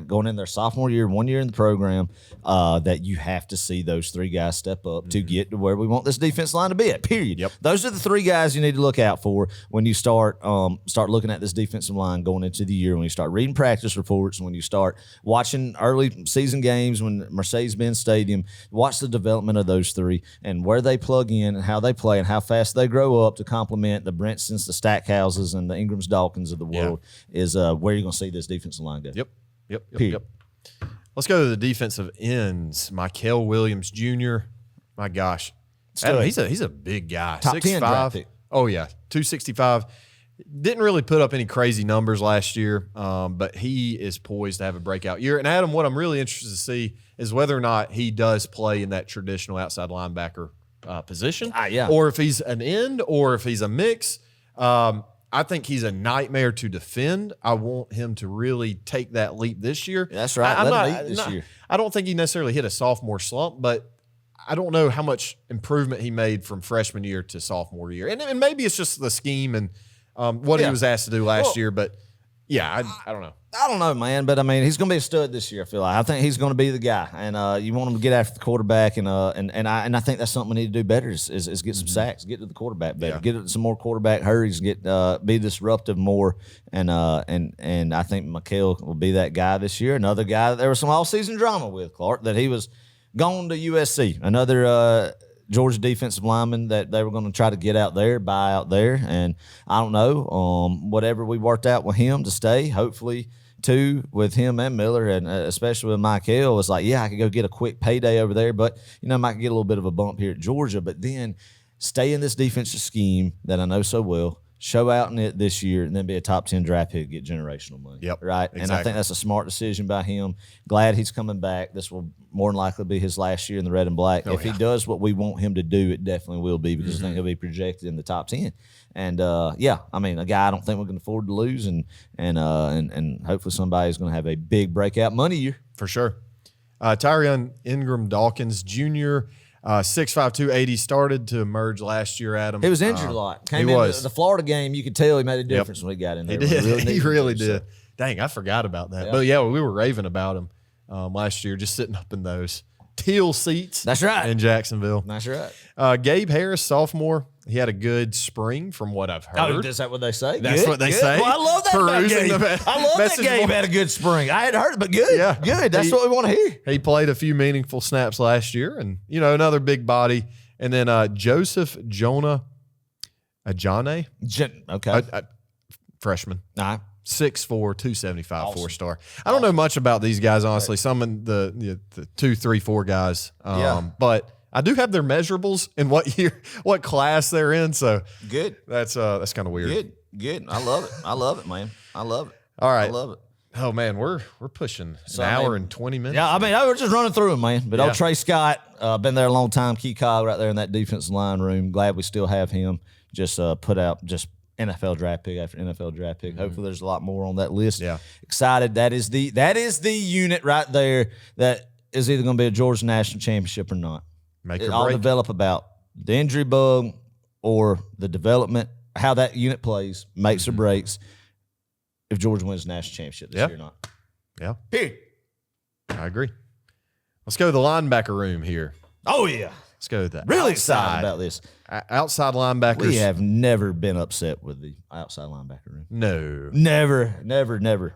going in their sophomore year, 1 year in the program, that you have to see those three guys step up to get to where we want this defense line to be at, period. Yep. Those are the three guys you need to look out for when you start looking at this defensive line going into the year, when you start reading practice reports, when you start watching early season games when Mercedes-Benz Stadium. Watch the development of those three and where they plug in and how they play and how fast they grow up to complement the Brentons, the Stackhouses, and the Ingrams Dawkins of the world is where you're going to see this defensive line go. Yep. Let's go to the defensive ends. Michael Williams Jr. My gosh. Adam, he's a big guy. Top 10 draft pick. Oh, yeah. 265. Didn't really put up any crazy numbers last year, but he is poised to have a breakout year. And, Adam, what I'm really interested to see is whether or not he does play in that traditional outside linebacker position, or if he's an end or if he's a mix. I think he's a nightmare to defend. I want him to really take that leap this year. That's right. Let him eat this year. I don't think he necessarily hit a sophomore slump, but I don't know how much improvement he made from freshman year to sophomore year. And maybe it's just the scheme and what he was asked to do last year. But, I don't know. I don't know, man, but he's going to be a stud this year. I feel like I think he's going to be the guy, and you want him to get after the quarterback, and I think that's something we need to do better is get some sacks, get to the quarterback better, get some more quarterback hurries, be disruptive more, and I think Michael will be that guy this year. Another guy that there was some all season drama with, Clark, that he was gone to USC. Another Georgia defensive lineman that they were going to try to buy out there, and I don't know, whatever we worked out with him to stay, hopefully. Too, with him and Miller, and especially with Michael, it's like, I could go get a quick payday over there, but I might get a little bit of a bump here at Georgia, but then stay in this defensive scheme that I know so well, show out in it this year, and then be a top 10 draft pick, get generational money. Yep, right. Exactly. And I think that's a smart decision by him. Glad he's coming back. This will more than likely be his last year in the red and black. If he does what we want him to do, it definitely will be, because I think he'll be projected in the top 10. And a guy I don't think we can afford to lose, and hopefully somebody's going to have a big breakout money year for sure. Tyrion Ingram Dawkins Jr., 6'5", 280, started to emerge last year. Adam, he was injured a lot. Came into the Florida game, you could tell he made a difference when he got in there. He did. He really did. Dang, I forgot about that. But we were raving about him last year, just sitting up in those teal seats. That's right. In Jacksonville. That's right. Gabe Harris, sophomore. He had a good spring, from what I've heard. Oh, is that what they say? That's what they say. Well, I love that about Gabe. I love that Gabe had a good spring. I hadn't heard it, but good. Yeah. Good. That's what we want to hear. He played a few meaningful snaps last year, and, another big body. And then Joseph Jonah Ajane. Okay. Freshman. All right. 6'4", 275, awesome. 4-star. I don't know much about these guys, honestly. Some of the 2, 3, 4 guys. But I do have their measurables and what class they're in. So good. That's kind of weird. Good. I love it. I love it, man. I love it. All right. I love it. Oh man, we're pushing So, an I hour mean, and 20 minutes. Yeah, I mean, we're just running through them, man. But Yeah. old Trey Scott, been there a long time. Key cog right there in that defensive line room. Glad we still have him. Just put out just NFL draft pick after NFL draft pick. Hopefully, there's a lot more on that list. Yeah. Excited. That is the unit right there that is either going to be a Georgia national championship or not. Make It or all break. develop about the injury bug or the development, how that unit plays, makes or breaks if Georgia wins the national championship this Yeah. year or not. Yeah, Period. I agree. Let's go to the linebacker room here. Oh, yeah. Let's go to that. Really excited about this. Outside linebackers. We have never been upset with the outside linebacker room. No. Never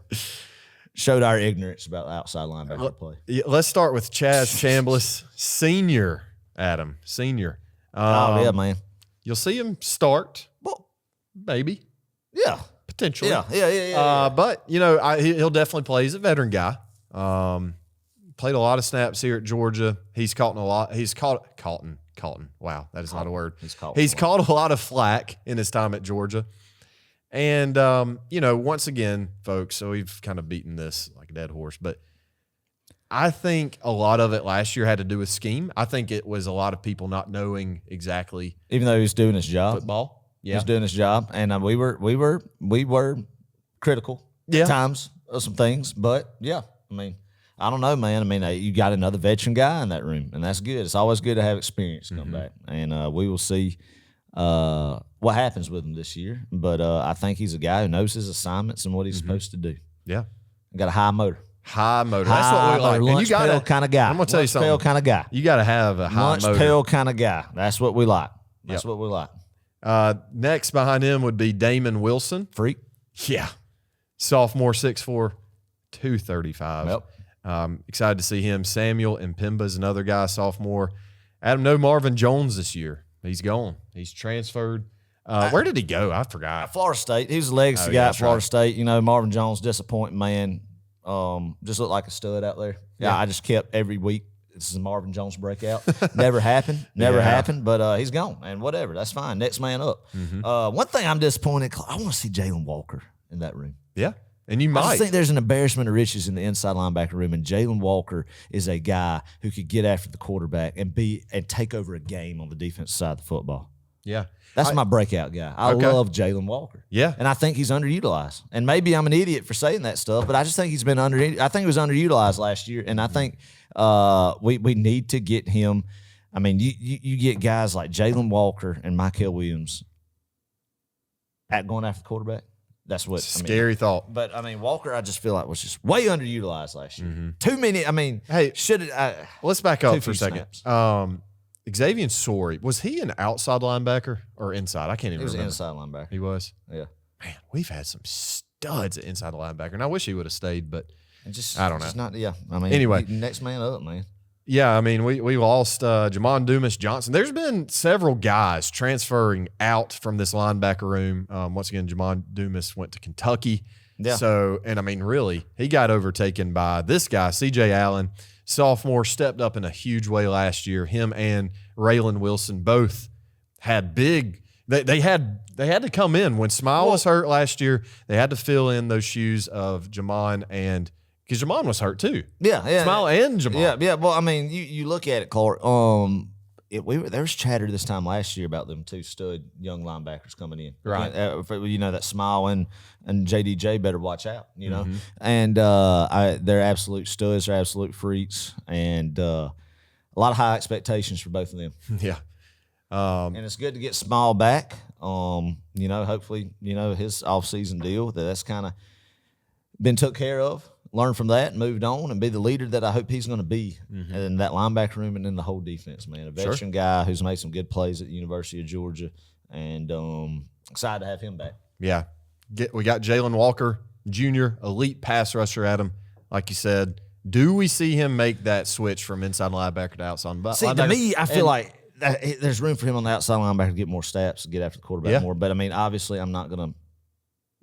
showed our ignorance about the outside linebacker play. Yeah, let's start with Chaz Chambliss, senior, Adam, senior. Oh, yeah, man. You'll see him start, Well, maybe, yeah. potentially. Yeah. But, he'll definitely play. He's a veteran guy. Played a lot of snaps here at Georgia. He's caught a lot. He's caught. Wow, that is not a word. He's caught a lot of flack in his time at Georgia. And, once again, folks, so we've kind of beaten this like a dead horse, but I think a lot of it last year had to do with scheme. I think it was a lot of people not knowing exactly Even though he was doing his job. football. He Yeah. was doing his job. And we were critical Yeah. at times of some things. But, yeah, I mean, I don't know, man. I mean, you got another veteran guy in that room, and that's good. It's always good to have experience come back. And we will see what happens with him this year. But I think he's a guy who knows his assignments and what he's supposed to do. Yeah. Got a high motor. High motor. That's what we like. And Lunch pail kind of guy. I'm going to tell you Lunch pail something. kind of guy. You got to have a high Lunch motor. pail kind of guy. That's what we like. That's what we like. Next behind him would be Damon Wilson. Freak. Yeah. Sophomore, 6'4", 235. Yep. Excited to see him. Samuel Impemba's another guy, sophomore. Adam, no Marvin Jones this year. He's gone. He's transferred. Where did he go? I forgot. Florida State. He was a legacy guy at Florida State. Marvin Jones, disappointing man. Just looked like a stud out there. Yeah, I just kept every week. This is a Marvin Jones breakout. Never happened. Never happened. But he's gone, and whatever. That's fine. Next man up. One thing I'm disappointed. I want to see Jalen Walker in that room. Yeah, and you I might. just think there's an embarrassment of riches in the inside linebacker room, and Jalen Walker is a guy who could get after the quarterback and take over a game on the defensive side of the football. Yeah. That's my breakout guy. I love Jalen Walker. Yeah. And I think he's underutilized. And maybe I'm an idiot for saying that stuff, but I just think he's been I think he was underutilized last year, and I think we need to get him. I mean, you get guys like Jalen Walker and Mykel Williams at going after the quarterback. That's what Scary thought. But I mean, Walker, I just feel like was just way underutilized last year. Too many. I mean, Hey, should let's back up for a few second. snaps. Xavier Sorey, was he an outside linebacker or inside? I can't even he was an remember. inside linebacker. He was. Yeah. Man, we've had some studs at inside linebacker, and I wish he would have stayed, but I don't know. Just not, yeah. I mean, Anyway. next man up, man. yeah, I mean, we lost Jamon Dumas Johnson. There's been several guys transferring out from this linebacker room. Once again, Jamon Dumas went to Kentucky. Yeah. So, and I mean, really, he got overtaken by this guy, C.J. Allen, sophomore, stepped up in a huge way last year. Him and Raylan Wilson both had big. They had to come in when Smile was hurt last year. They had to fill in those shoes of Jamon, and because Jamon was hurt too. Yeah. Smile and Jamon. Yeah. Well, I mean, you look at it, Clark. There was chatter this time last year about them two stud young linebackers coming in. Right. That Smile and JDJ better watch out. And they're absolute studs. They're absolute freaks, and a lot of high expectations for both of them. Yeah. And it's good to get Small back. Hopefully, his off-season deal that's kind of been took care of. Learn from that, moved on, and be the leader that I hope he's going to be in that linebacker room and in the whole defense, man. A veteran guy who's made some good plays at the University of Georgia, and excited to have him back. Yeah. We got Jalen Walker Jr., elite pass rusher, Adam. Like you said, do we see him make that switch from inside linebacker to outside linebacker? See, to me, I feel like there's room for him on the outside linebacker to get more snaps, to get after the quarterback more. But, I mean, obviously I'm not going to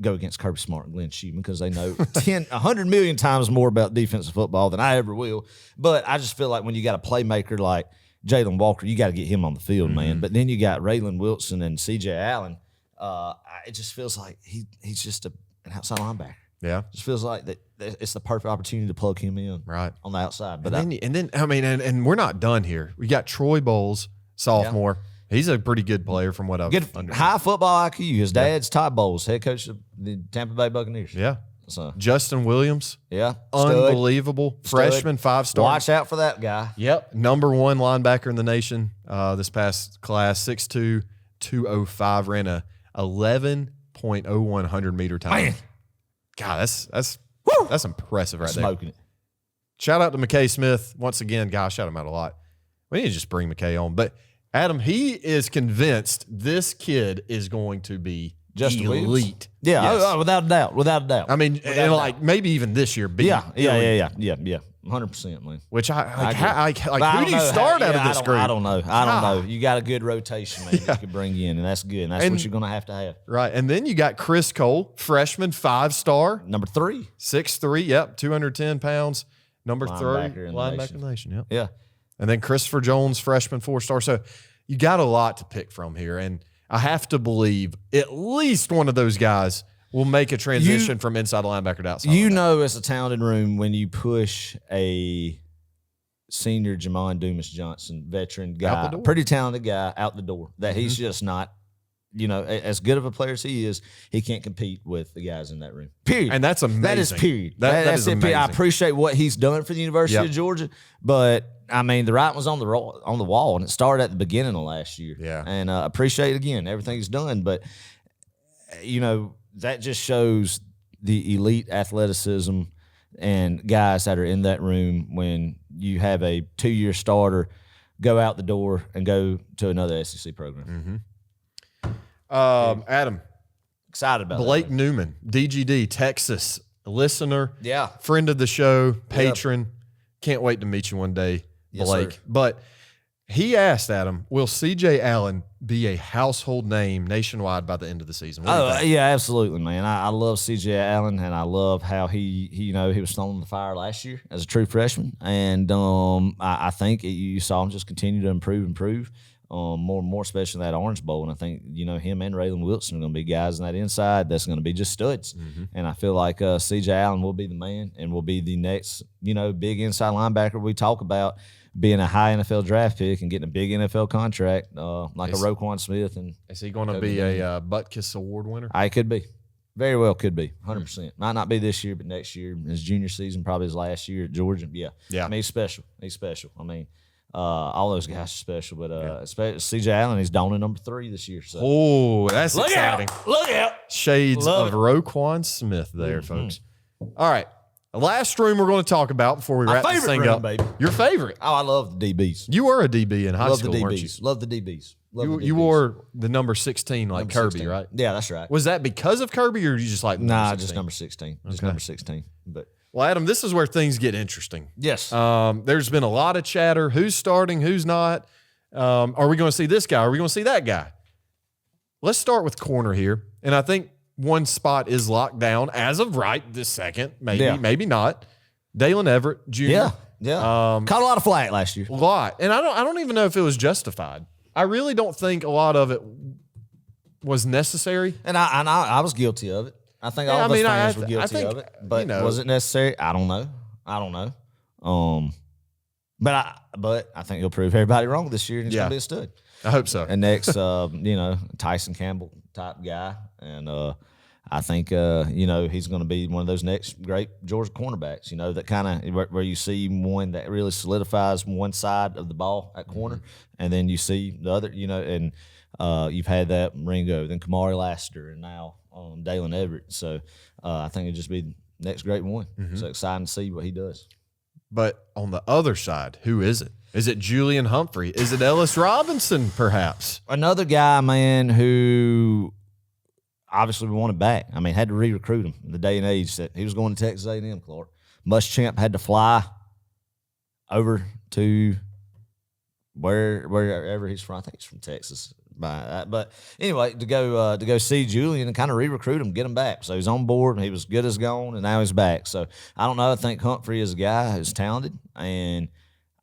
go against Kirby Smart and Glenn Schumann because they know 100 million times more about defensive football than I ever will. But I just feel like when you got a playmaker like Jalen Walker, you got to get him on the field, man. But then you got Raylan Wilson and C.J. Allen. It just feels like he's just an outside linebacker. Yeah. It just feels like it's the perfect opportunity to plug him in Right. on the outside. But and then I mean, and we're not done here. We got Troy Bowles, sophomore. He's a pretty good player from what I've good understood. high football IQ. His dad's Todd Bowles, head coach of the Tampa Bay Buccaneers. Yeah. So Justin Williams, yeah, unbelievable freshman, 5-star. Watch out for that guy. Yep, number 1 linebacker in the nation. This past class, 6'2", 205, ran a 11.01 100-meter time. Man. God, that's impressive right there. Smoking it. Shout out to McKay Smith once again. Gosh, shout him out a lot. We need to just bring McKay on. But Adam, he is convinced this kid is going to be Justin elite. Williams? Yeah, Yes. without a doubt. Without a doubt. I mean, and like maybe even this year. Be yeah. elite. 100%, man. Which I who do you start out of this group? I don't know. You got a good rotation, man, that you can bring in, and that's good. And that's what you're going to have. Right. And then you got Chris Cole, freshman, 5-star. Number 3. 6'3", yep, 210 pounds. Number 3, Linebacker in the linebacker in the nation, yep. Yeah. And then Christopher Jones, freshman, 4-star. So you got a lot to pick from here. And I have to believe at least one of those guys will make a transition from inside linebacker to outside linebacker. Know it's a talented room when you push a senior Jamon Dumas-Johnson, veteran guy, pretty talented guy, out the door. That he's just not, as good of a player as he is, he can't compete with the guys in that room. Period. And that's amazing. That is period. That that's is it. amazing. I appreciate what he's done for the University of Georgia, but I mean, the writing was on the wall, and it started at the beginning of last year. Yeah. And appreciate, again, everything he's done. But, that just shows the elite athleticism and guys that are in that room when you have a 2-year starter go out the door and go to another SEC program. Adam. Excited about Blake Newman, DGD, Texas, listener. Yeah. Friend of the show, patron. Can't wait to meet you one day, Blake. Yes, sir. But he asked, Adam, will C.J. Allen be a household name nationwide by the end of the season? What do you think? Yeah, absolutely, man. I love C.J. Allen, and I love how he was thrown in the fire last year as a true freshman. And I think you saw him just continue to improve. More and more, especially in that Orange Bowl. And I think, him and Raylan Wilson are going to be guys on that inside that's going to be just studs. And I feel like C.J. Allen will be the man and will be the next, big inside linebacker we talk about, being a high NFL draft pick and getting a big NFL contract like a Roquan Smith. And is he going to be a Butkus Award winner? I could be. Very well could be. 100%. Might not be this year, but next year, his junior season, probably his last year at Georgia. Yeah. Yeah. I mean, he's special. I mean, all those guys are special, but especially C.J. Allen, he's donning number 3 this year. So. Oh, that's exciting. Look out. Shades of Roquan Smith there, folks. All right. The last room we're going to talk about before we wrap this thing up. Baby. Your favorite. Oh, I love the DBs. You were a DB in high Love school, the weren't you? DBs. Love the DBs. You wore the number 16 like Number Kirby, 16. right? Yeah, that's right. Was that because of Kirby or you just like Nah, 16? just number 16. Just number 16. But Well, Adam, this is where things get interesting. yes. There's been a lot of chatter. Who's starting? Who's not? Are we going to see this guy? Are we going to see that guy? Let's start with corner here. And I think one spot is locked down as of right this second. Maybe, maybe not. Dalen Everett Jr. Yeah. Caught a lot of flack last year. A lot. And I don't even know if it was justified. I really don't think a lot of it was necessary. And I was guilty of it. I think all of us fans were guilty of it. But was it necessary? I don't know. But I think he'll prove everybody wrong this year, and he's gonna be a stud. I hope so. And next, Tyson Campbell type guy, and I think he's going to be one of those next great Georgia cornerbacks. That kind of where you see one that really solidifies one side of the ball at corner, and then you see the other. And you've had that Ringo, then Kamari Lassiter, and now Dalen Everett. So I think it'll just be the next great one. So exciting to see what he does. But on the other side, who is it? Is it Julian Humphrey? Is it Ellis Robinson, perhaps? Another guy, man, who obviously we wanted back. I mean, had to re-recruit him in the day and age that he was going to Texas A&M, Clark. Muschamp had to fly over to wherever he's from. I think he's from Texas. But anyway, to go see Julian and kind of re-recruit him, get him back. So he's on board, and he was good as gone, and now he's back. So I don't know. I think Humphrey is a guy who's talented, and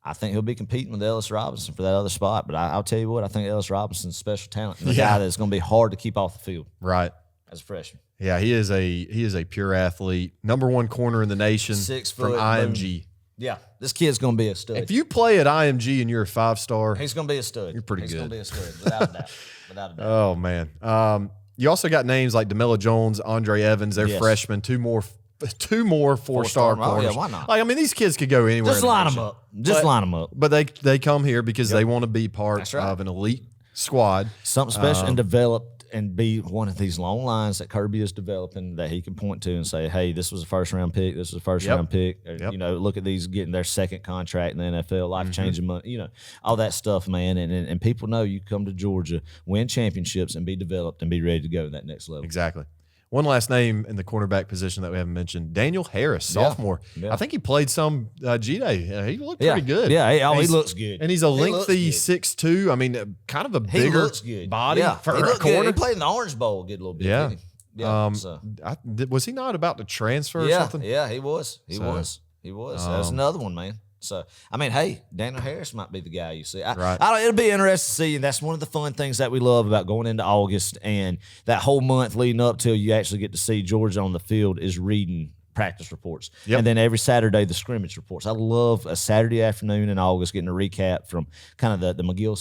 I think he'll be competing with Ellis Robinson for that other spot. But I'll tell you what, I think Ellis Robinson's special talent and a guy that's going to be hard to keep off the field. Right. As a freshman. Yeah, he is a pure athlete. Number 1 corner in the nation 6 from foot, IMG. Yeah, this kid's going to be a stud. If you play at IMG and you're a 5-star, He's going to be a stud. You're pretty He's good. going to be a stud, without a doubt. Without a doubt. oh man. You also got names like DeMello Jones, Andre Evans. They're Yes. freshmen. Two more 4-star Oh, corners. yeah, why not? Like, I mean, these kids could go anywhere. Just in the line them nation. up. Just line them up. But they come here because they want to be part That's right. of an elite squad. Something special and develop and be one of these long lines that Kirby is developing that he can point to and say, hey, this was a first-round pick. This was a first-round pick. Or, Yep. You know, look at these getting their second contract in the NFL, life-changing money, you know, all that stuff, man. And people know you come to Georgia, win championships, and be developed and be ready to go to that next level. Exactly. One last name in the cornerback position that we haven't mentioned, Daniel Harris, sophomore. Yeah. I think he played some G-Day. He looked pretty good. Yeah, he He's- looks good. And he's a He looks lengthy good. 6'2". I mean, kind of a He bigger looks good. body for he a looked good. corner. He played in the Orange Bowl a good little bit. Yeah. Didn't he? Yeah. Was he not about to transfer or Yeah, something? yeah, he was. He was. That's another one, man. So, I mean, hey, Daniel Harris might be the guy you see. It'll be interesting to see, and that's one of the fun things that we love about going into August and that whole month leading up till you actually get to see Georgia on the field is reading practice reports. Yep. And then every Saturday, the scrimmage reports. I love a Saturday afternoon in August getting a recap from kind of the McGill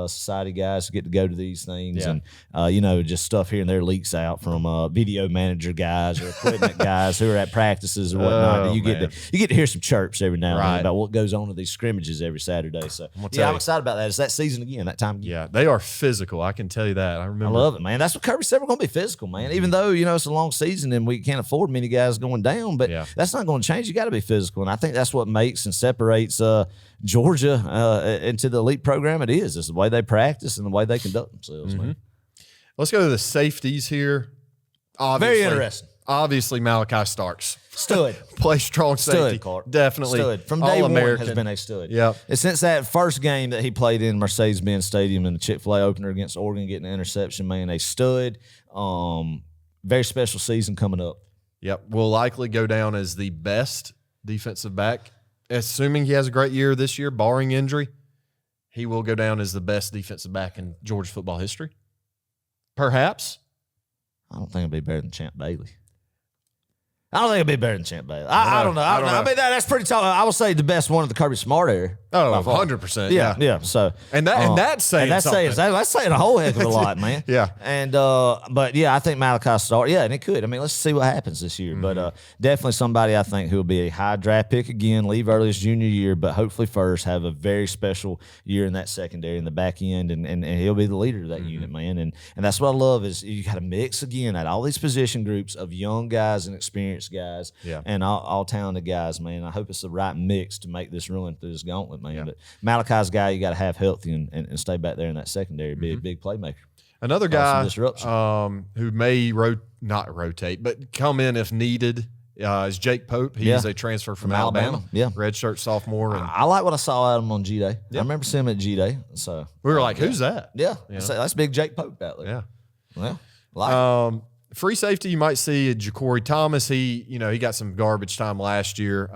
Society guys who get to go to these things. Yeah. And, you know, just stuff here and there leaks out from video manager guys or equipment guys who are at practices or whatnot. Oh, You get to hear some chirps every now and Right. then about what goes on at these scrimmages every Saturday. So, tell yeah, I'm you. excited about that. It's that season again, that time again. Yeah, they are physical. I can tell you that. I remember. I love it, man. That's what Kirby said. We're going to be physical, man. Even though, you know, it's a long season and we can't afford many guys going down, but Yeah. that's not going to change. You got to be physical. And I think that's what makes and separates Georgia into the elite program it is. It's the way they practice and the way they conduct themselves, man. Let's go to the safeties here. Obviously, Very interesting. Obviously, Malachi Starks. Stud. Play strong safety. Stud, Clark. Definitely. Stud. From day one All-American. has been a stud. Yep. And since that first game that he played in Mercedes-Benz Stadium in the Chick-fil-A opener against Oregon, getting an interception, man, a stud. Very special season coming up. Yep. Will likely go down as the best defensive back. Assuming he has a great year this year, barring injury, he will go down as the best defensive back in Georgia football history. Perhaps. I don't think it'll be better than Champ Bailey. I don't think it'll be better than Champ Bailey. I don't know. I don't know. I mean, that's pretty tall. I will say the best one of the Kirby Smart era. Oh, by far. 100%. Yeah. So And that's saying something. that's saying a whole heck of a lot, man. Yeah. And but yeah, I think Malachi Stark. Yeah, and it could. I mean, let's see what happens this year. But definitely somebody I think who will be a high draft pick again, leave early his junior year, but hopefully first have a very special year in that secondary in the back end, and he'll be the leader of that unit, man. And that's what I love is you got a mix again at all these position groups of young guys and experienced guys, Yeah. and all talented guys, man. I hope it's the right mix to make this run through this gauntlet, man. But Malachi's guy you got to have healthy and stay back there in that secondary, be a big playmaker. Another Some guy disruption. who may not rotate, but come in if needed is Jake Pope. He is a transfer from Alabama. Yeah. Redshirt sophomore. And I like what I saw out of him on G-Day. I remember seeing him at G-Day. So we were like, who's that? yeah. So that's big Jake Pope out there. Yeah. Well, like Free safety, you might see Ja'Cory Thomas. He got some garbage time last year,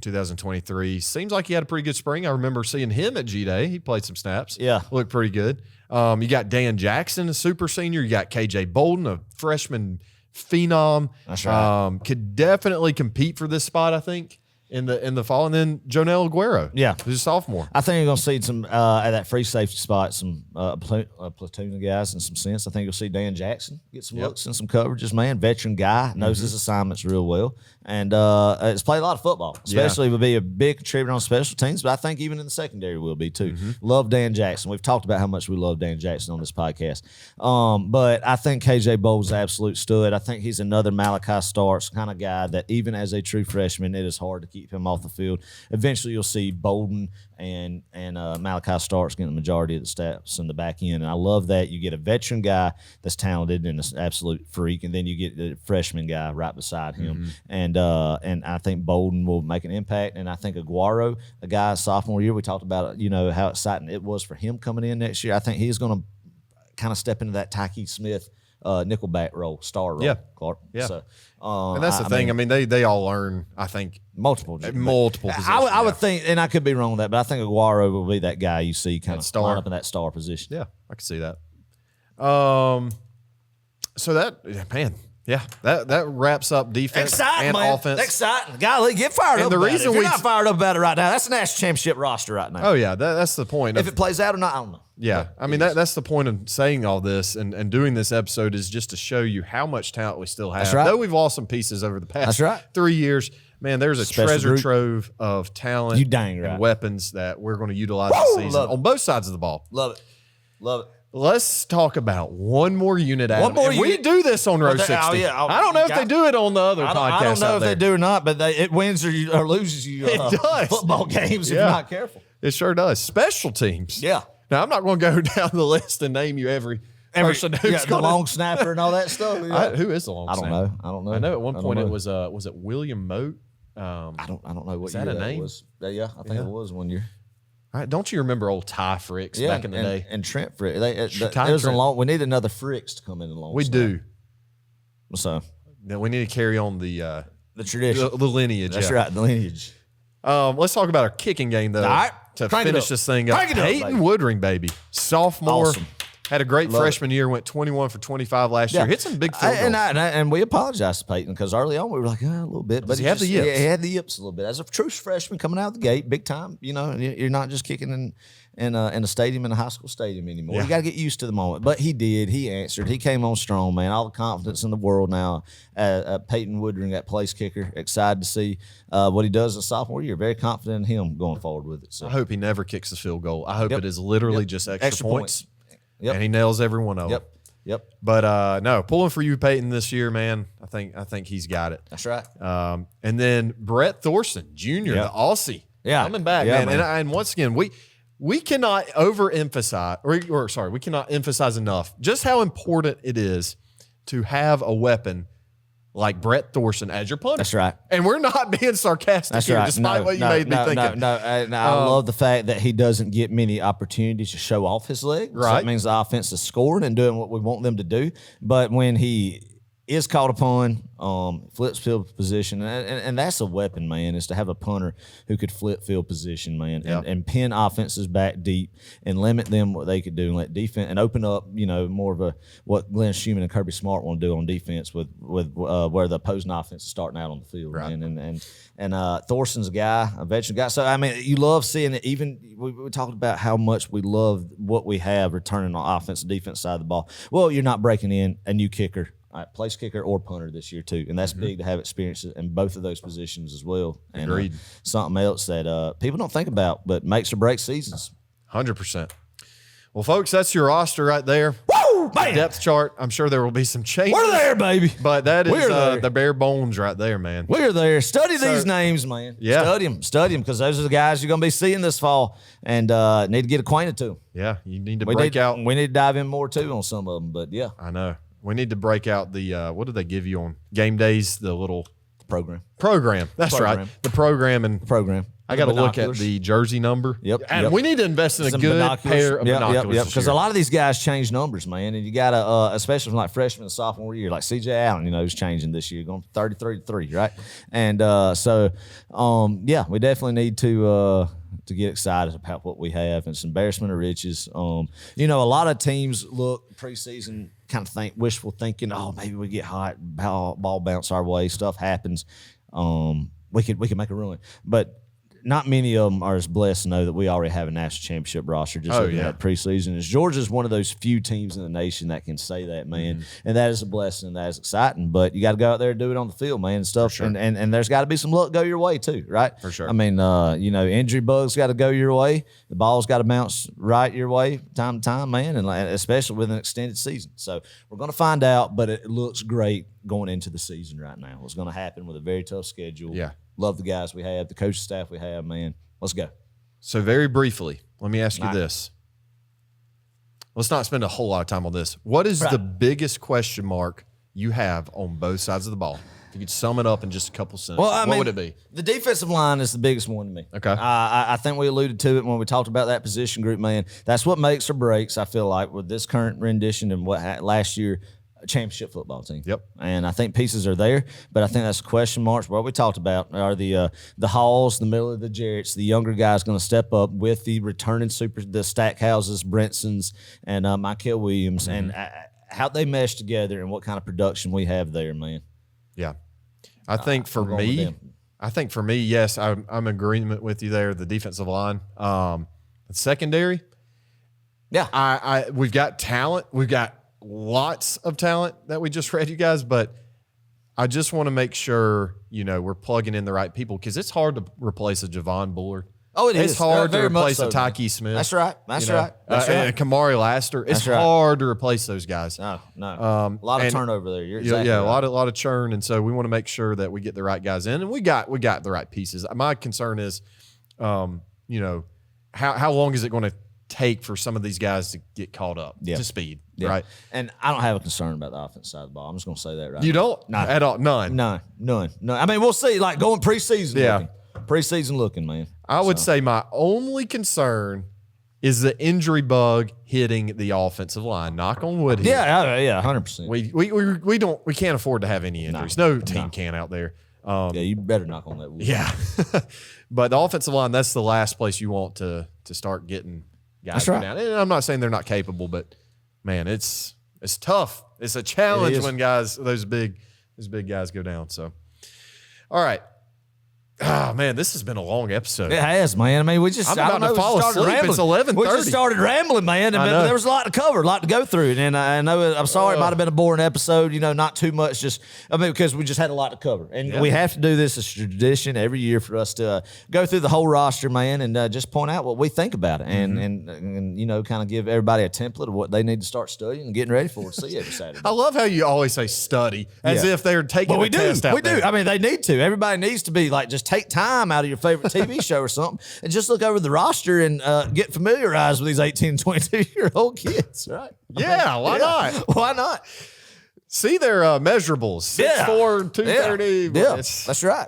2023. Seems like he had a pretty good spring. I remember seeing him at G-Day. He played some snaps. Yeah. Looked pretty good. You got Dan Jackson, a super senior. You got KJ Bolden, a freshman phenom. That's right. Could definitely compete for this spot, I think, in the fall. And then Jonell Aguero, Yeah. who's a sophomore. I think you're going to see some at that free safety spot, some platoon of guys and some sense. I think you'll see Dan Jackson get some looks and some coverages, man. Veteran guy, knows his assignments real well. And has played a lot of football, especially will be a big contributor on special teams, but I think even in the secondary will be too. Love Dan Jackson. We've talked about how much we love Dan Jackson on this podcast. But I think KJ Bowles is an absolute stud. I think he's another Malachi Starks kind of guy that even as a true freshman, it is hard to keep him off the field. Eventually you'll see Bolden and Malachi Starks getting the majority of the steps in the back end. And I love that. You get a veteran guy that's talented and an absolute freak, and then you get the freshman guy right beside him. And I think Bolden will make an impact. And I think Aguero, a guy sophomore year, we talked about how exciting it was for him coming in next year. I think he's going to kind of step into that Tyke Smith nickelback role, star role, Clark. Yeah. So, And that's the thing. I mean, they all learn, I think, multiple positions. I would think, and I could be wrong with that, but I think Aguero will be that guy you see kind of star. line up in that star position. Yeah, I can see that. So that, man, Yeah, that wraps up defense and offense. Exciting. Golly, get fired up the about reason it. If you're we- not fired up about it right now, that's a national championship roster right now. Oh, yeah, that's the point. If it plays out or not, I don't know. Yeah, I mean, that's the point of saying all this and doing this episode is just to show you how much talent we still have. That's right. Though we've lost some pieces over the past That's right. 3 years, man, there's a Special treasure group. trove of talent You dang right. and weapons that we're going to utilize this season Love it. on both sides of the ball. Love it. Love it. Let's talk about one more unit, Adam. One more And we unit. do this on Row 60. Oh, yeah. I don't know if they do it on the other podcasts I don't know out if there. they do or not, but it wins or loses you It does. football games if Yeah. you're not careful. It sure does. Special teams. Yeah. Now, I'm not going to go down the list and name you every person who's the going long snapper and all that stuff. Yeah. Who is the long I don't snapper? know. I don't know. I know at one I don't point it know. was it William Moat? I don't know what Is that year a name? was. Yeah, I think it was one year. Don't you remember old Ty Fricks back in the day? And Trent Fricks. Ty There's a Trent. long. We need another Fricks to come in the long. We snap. do. So Now, we need to carry on the tradition. the lineage. That's yeah. right. The lineage. Let's talk about our kicking game, though. All right. To Crank it finish up. this thing up. Crank it up, Peyton baby. Woodring, baby. Sophomore. Awesome. Had a great Love freshman year, went 21 for 25 last year. Hit some big field goals. And we apologized to Peyton because early on we were like, a little bit. But he had the yips? Yeah, he had the yips a little bit. As a true freshman coming out of the gate, big time, you're not just kicking in a stadium, in a high school stadium anymore. Yeah. You got to get used to the moment. But he did. He answered. He came on strong, man. All the confidence in the world now. Peyton Woodring, that place kicker, excited to see what he does in sophomore year. Very confident in him going forward with it. So I hope he never kicks a field goal. I hope Yep. it is literally Yep. just extra points. Yep. And he nails every one of them. Yep. But no, pulling for you, Peyton, this year, man. I think he's got it. That's right. And then Brett Thorson Jr., Yeah. the Aussie, Yeah. coming back, Yeah, man. man. And once again, we cannot overemphasize, we cannot emphasize enough just how important it is to have a weapon like Brett Thorson as your punter. That's right. And we're not being sarcastic That's here, right. despite what you made me thinking. No. And I love the fact that he doesn't get many opportunities to show off his legs. So Right. that means the offense is scoring and doing what we want them to do. But when he is called upon, flips field position, and that's a weapon, man, is to have a punter who could flip field position, man, and pin offenses back deep and limit them what they could do and let defense and open up, more of what Glenn Schumann and Kirby Smart want to do on defense with where the opposing offense is starting out on the field, Right. man. And Thorson's a guy, a veteran guy. So I mean, you love seeing it. Even we talked about how much we love what we have returning on offense and defense side of the ball. Well, you're not breaking in a new kicker. Place kicker or punter this year too, and that's big to have experience in both of those positions as well. And Agreed. Something else that people don't think about, but makes or breaks seasons. 100%. Well, folks, that's your roster right there. Woo, man! Depth chart. I'm sure there will be some changes. We're there, baby. But that is We're there. the bare bones right there, man. We're there. Study these names, man. Yeah. Study them, because those are the guys you're going to be seeing this fall, and need to get acquainted to them. Yeah, you need to We break need, out. We need to dive in more too on some of them, but yeah, I know. We need to break out the what did they give you on game days? The little program. That's Program. right. The program. And Program. I got to look at Binoculars. the jersey number. Yep, And yep. we need to invest in a Some good binoculars. pair of binoculars. this Because year. a lot of these guys change numbers, man, and you got to, especially from like freshman and sophomore year, like CJ Allen, who's changing this year, going from 33 to 3, right? And yeah, we definitely need to get excited about what we have. It's embarrassment of riches. A lot of teams look preseason, kind of think wishful thinking. Oh, maybe we get hot, ball bounce our way, stuff happens. We could make a run, but not many of them are as blessed to know that we already have a national championship roster just looking at preseason. As Georgia's one of those few teams in the nation that can say that, man. And that is a blessing and that is exciting. But you got to go out there and do it on the field, man, and stuff. sure. And there's got to be some luck go your way too, right? For sure. I mean, injury bugs got to go your way. The ball's got to bounce right your way time to time, man, and especially with an extended season. So we're going to find out, but it looks great going into the season right now. What's going to happen with a very tough schedule. Yeah. Love the guys we have, the coaching staff we have, man. Let's go. So very briefly, let me ask you All right. this. Let's not spend a whole lot of time on this. What is the biggest question mark you have on both sides of the ball? If you could sum it up in just a couple sentences, what would it be? The defensive line is the biggest one to me. Okay. I think we alluded to it when we talked about that position group, man. That's what makes or breaks, I feel like, with this current rendition and what last year, a championship football team. Yep. And I think pieces are there, but I think that's question marks. What we talked about are the Halls, the middle of the Jarretts, the younger guys going to step up with the returning the Stackhouses, Brensons, and Michael Williams. And how they mesh together and what kind of production we have there, man. Yeah. I think for I'm going with me, yes, I'm in agreement with you there. The defensive line, secondary. Yeah. We've got talent. We've got lots of talent that we just read, you guys, but I just want to make sure, we're plugging in the right people because it's hard to replace a Javon Bullard. Oh, it is. It's hard to Very much replace so, a Tyke Smith. That's right. That's right. And Kamari Laster. It's hard to replace those guys. No. A lot of turnover there. You're exactly right. a lot of churn, and so we want to make sure that we get the right guys in, and we got the right pieces. My concern is, how long is it going to take for some of these guys to get caught up to speed, right? And I don't have a concern about the offense side of the ball. I'm just going to say that right You now. don't? None. At all? None? None. I mean, we'll see. Like going preseason looking. Preseason looking, man. I would say my only concern is the injury bug hitting the offensive line. Knock on wood here. Yeah, 100%. We can't afford to have any injuries. No team can out there. You better knock on that wood. Yeah. But the offensive line, that's the last place you want to start getting guys down. And I'm not saying they're not capable, but man, it's tough. It's a challenge when those big guys go down. So, all right. Oh, man, this has been a long episode. It has, man. I mean, I'm about to fall asleep. Rambling. It's 11:30. We just started rambling, man. And there was a lot to cover, a lot to go through. And I know, I'm sorry, it might have been a boring episode. Not too much. Because we just had a lot to cover. And we have to do this as a tradition every year for us to go through the whole roster, man, and just point out what we think about it. And kind of give everybody a template of what they need to start studying and getting ready for to see every Saturday. I love how you always say study as if they're taking a test out there. We do. I mean, they need to. Everybody needs to be like, just take time out of your favorite TV show or something and just look over the roster and get familiarized with these 18, 22-year-old kids, right? Yeah, why not? Why not? See their measurables. 6'4", 230. Yeah.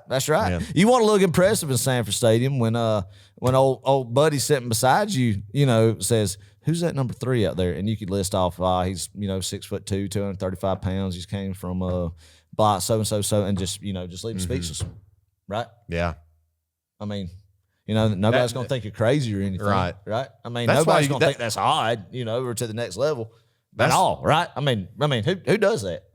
That's right. Man. You want to look impressive in Sanford Stadium when old buddy sitting beside you, says, who's that number 3 out there? And you could list off, he's, 6'2", 235 pounds. He came from blah, so, and just leave him speechless. Right? Yeah. I mean, nobody's going to think you're crazy or anything. Right? I mean, nobody's going to think that's odd, or to the next level at all, right? I mean, who does that?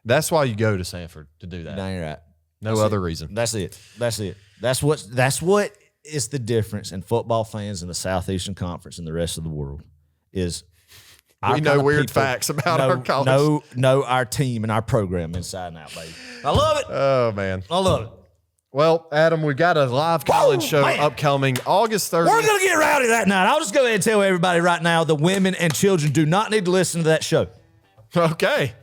That's why you go to Sanford to do that. Dang right. No other reason. That's it. That's what is the difference in football fans in the Southeastern Conference and the rest of the world is we know weird facts about our college. Know our team and our program inside and out, baby. I love it. Oh, man. I love it. Well, Adam, we've got a live college show upcoming August 30th. We're going to get rowdy that night. I'll just go ahead and tell everybody right now, the women and children do not need to listen to that show. Okay.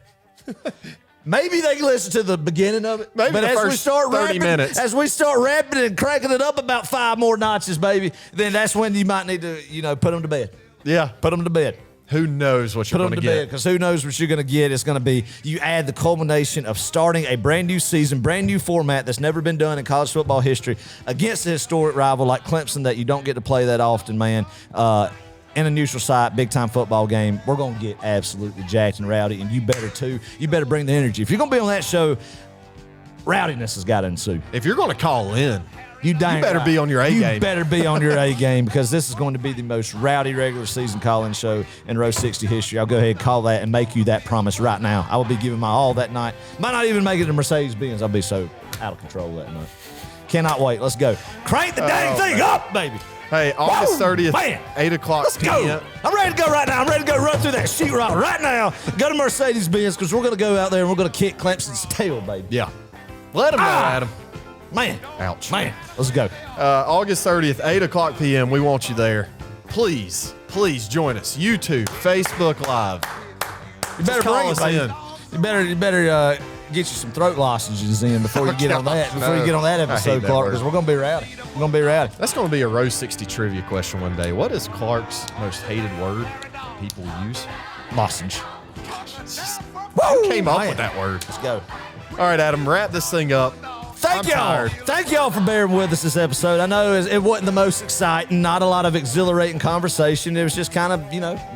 Maybe they can listen to the beginning of it. Maybe but the as first we start 30 minutes. As we start rapping and cranking it up about 5 more notches, baby, then that's when you might need to, put them to bed. Yeah. Put them to bed. Who knows what you're going to get? Because who knows what you're going to get? It's going to be you add the culmination of starting a brand new season, brand new format that's never been done in college football history against a historic rival like Clemson that you don't get to play that often, man. In a neutral site, big-time football game. We're going to get absolutely jacked and rowdy, and you better too. You better bring the energy. If you're going to be on that show, rowdiness has got to ensue. If you're going to call in, you better be on your A game. You better be on your A game because this is going to be the most rowdy regular season call-in show in Row 60 history. I'll go ahead and call that and make you that promise right now. I will be giving my all that night. Might not even make it to Mercedes-Benz. I'll be so out of control that night. Cannot wait. Let's go. Crank the dang thing up, baby. Hey, August 30th, man. 8 o'clock. Let's go. I'm ready to go right now. I'm ready to go run through that sheetrock right now. Go to Mercedes-Benz because we're going to go out there and we're going to kick Clemson's tail, baby. Yeah. Let them know, Adam. Man. Ouch. Man. Let's go. August 30th, 8 o'clock p.m. We want you there. Please join us. YouTube, Facebook Live. You better call bring us in. You better get you some throat lozenges in before you get on that. Before you get on that episode, Clark, because we're gonna be rowdy. We're gonna be rowdy. That's gonna be a Row 60 trivia question one day. What is Clark's most hated word people use? Lozenge. Who came up with that word? Let's go. All right, Adam, wrap this thing up. Thank y'all. Thank y'all for bearing with us this episode. I know it wasn't the most exciting, not a lot of exhilarating conversation. It was just kind of,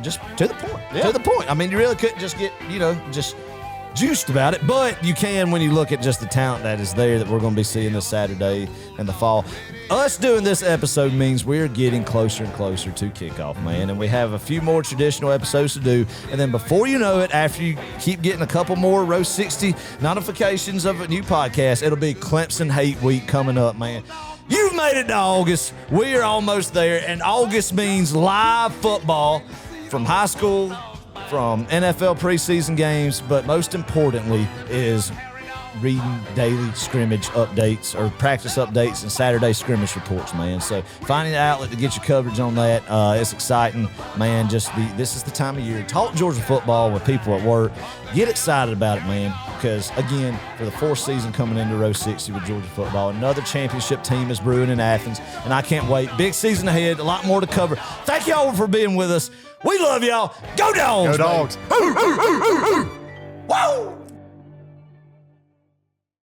just to the point. Yeah. To the point. I mean, you really couldn't just get, just juiced about it, but you can when you look at just the talent that is there that we're going to be seeing this Saturday in the fall. Us doing this episode means we're getting closer and closer to kickoff, man, and we have a few more traditional episodes to do. And then before you know it, after you keep getting a couple more Row 60 notifications of a new podcast, it'll be Clemson Hate Week coming up, man. You've made it to August. We are almost there, and August means live football from high school, from NFL preseason games, but most importantly is reading daily scrimmage updates or practice updates and Saturday scrimmage reports, man. So finding an outlet to get your coverage on that, it's exciting, man. This is the time of year. Talk Georgia football with people at work. Get excited about it, man, because, again, for the fourth season coming into Row 60 with Georgia football, another championship team is brewing in Athens, and I can't wait. Big season ahead, a lot more to cover. Thank y'all for being with us. We love y'all. Go Dogs! Go Dogs! Woo!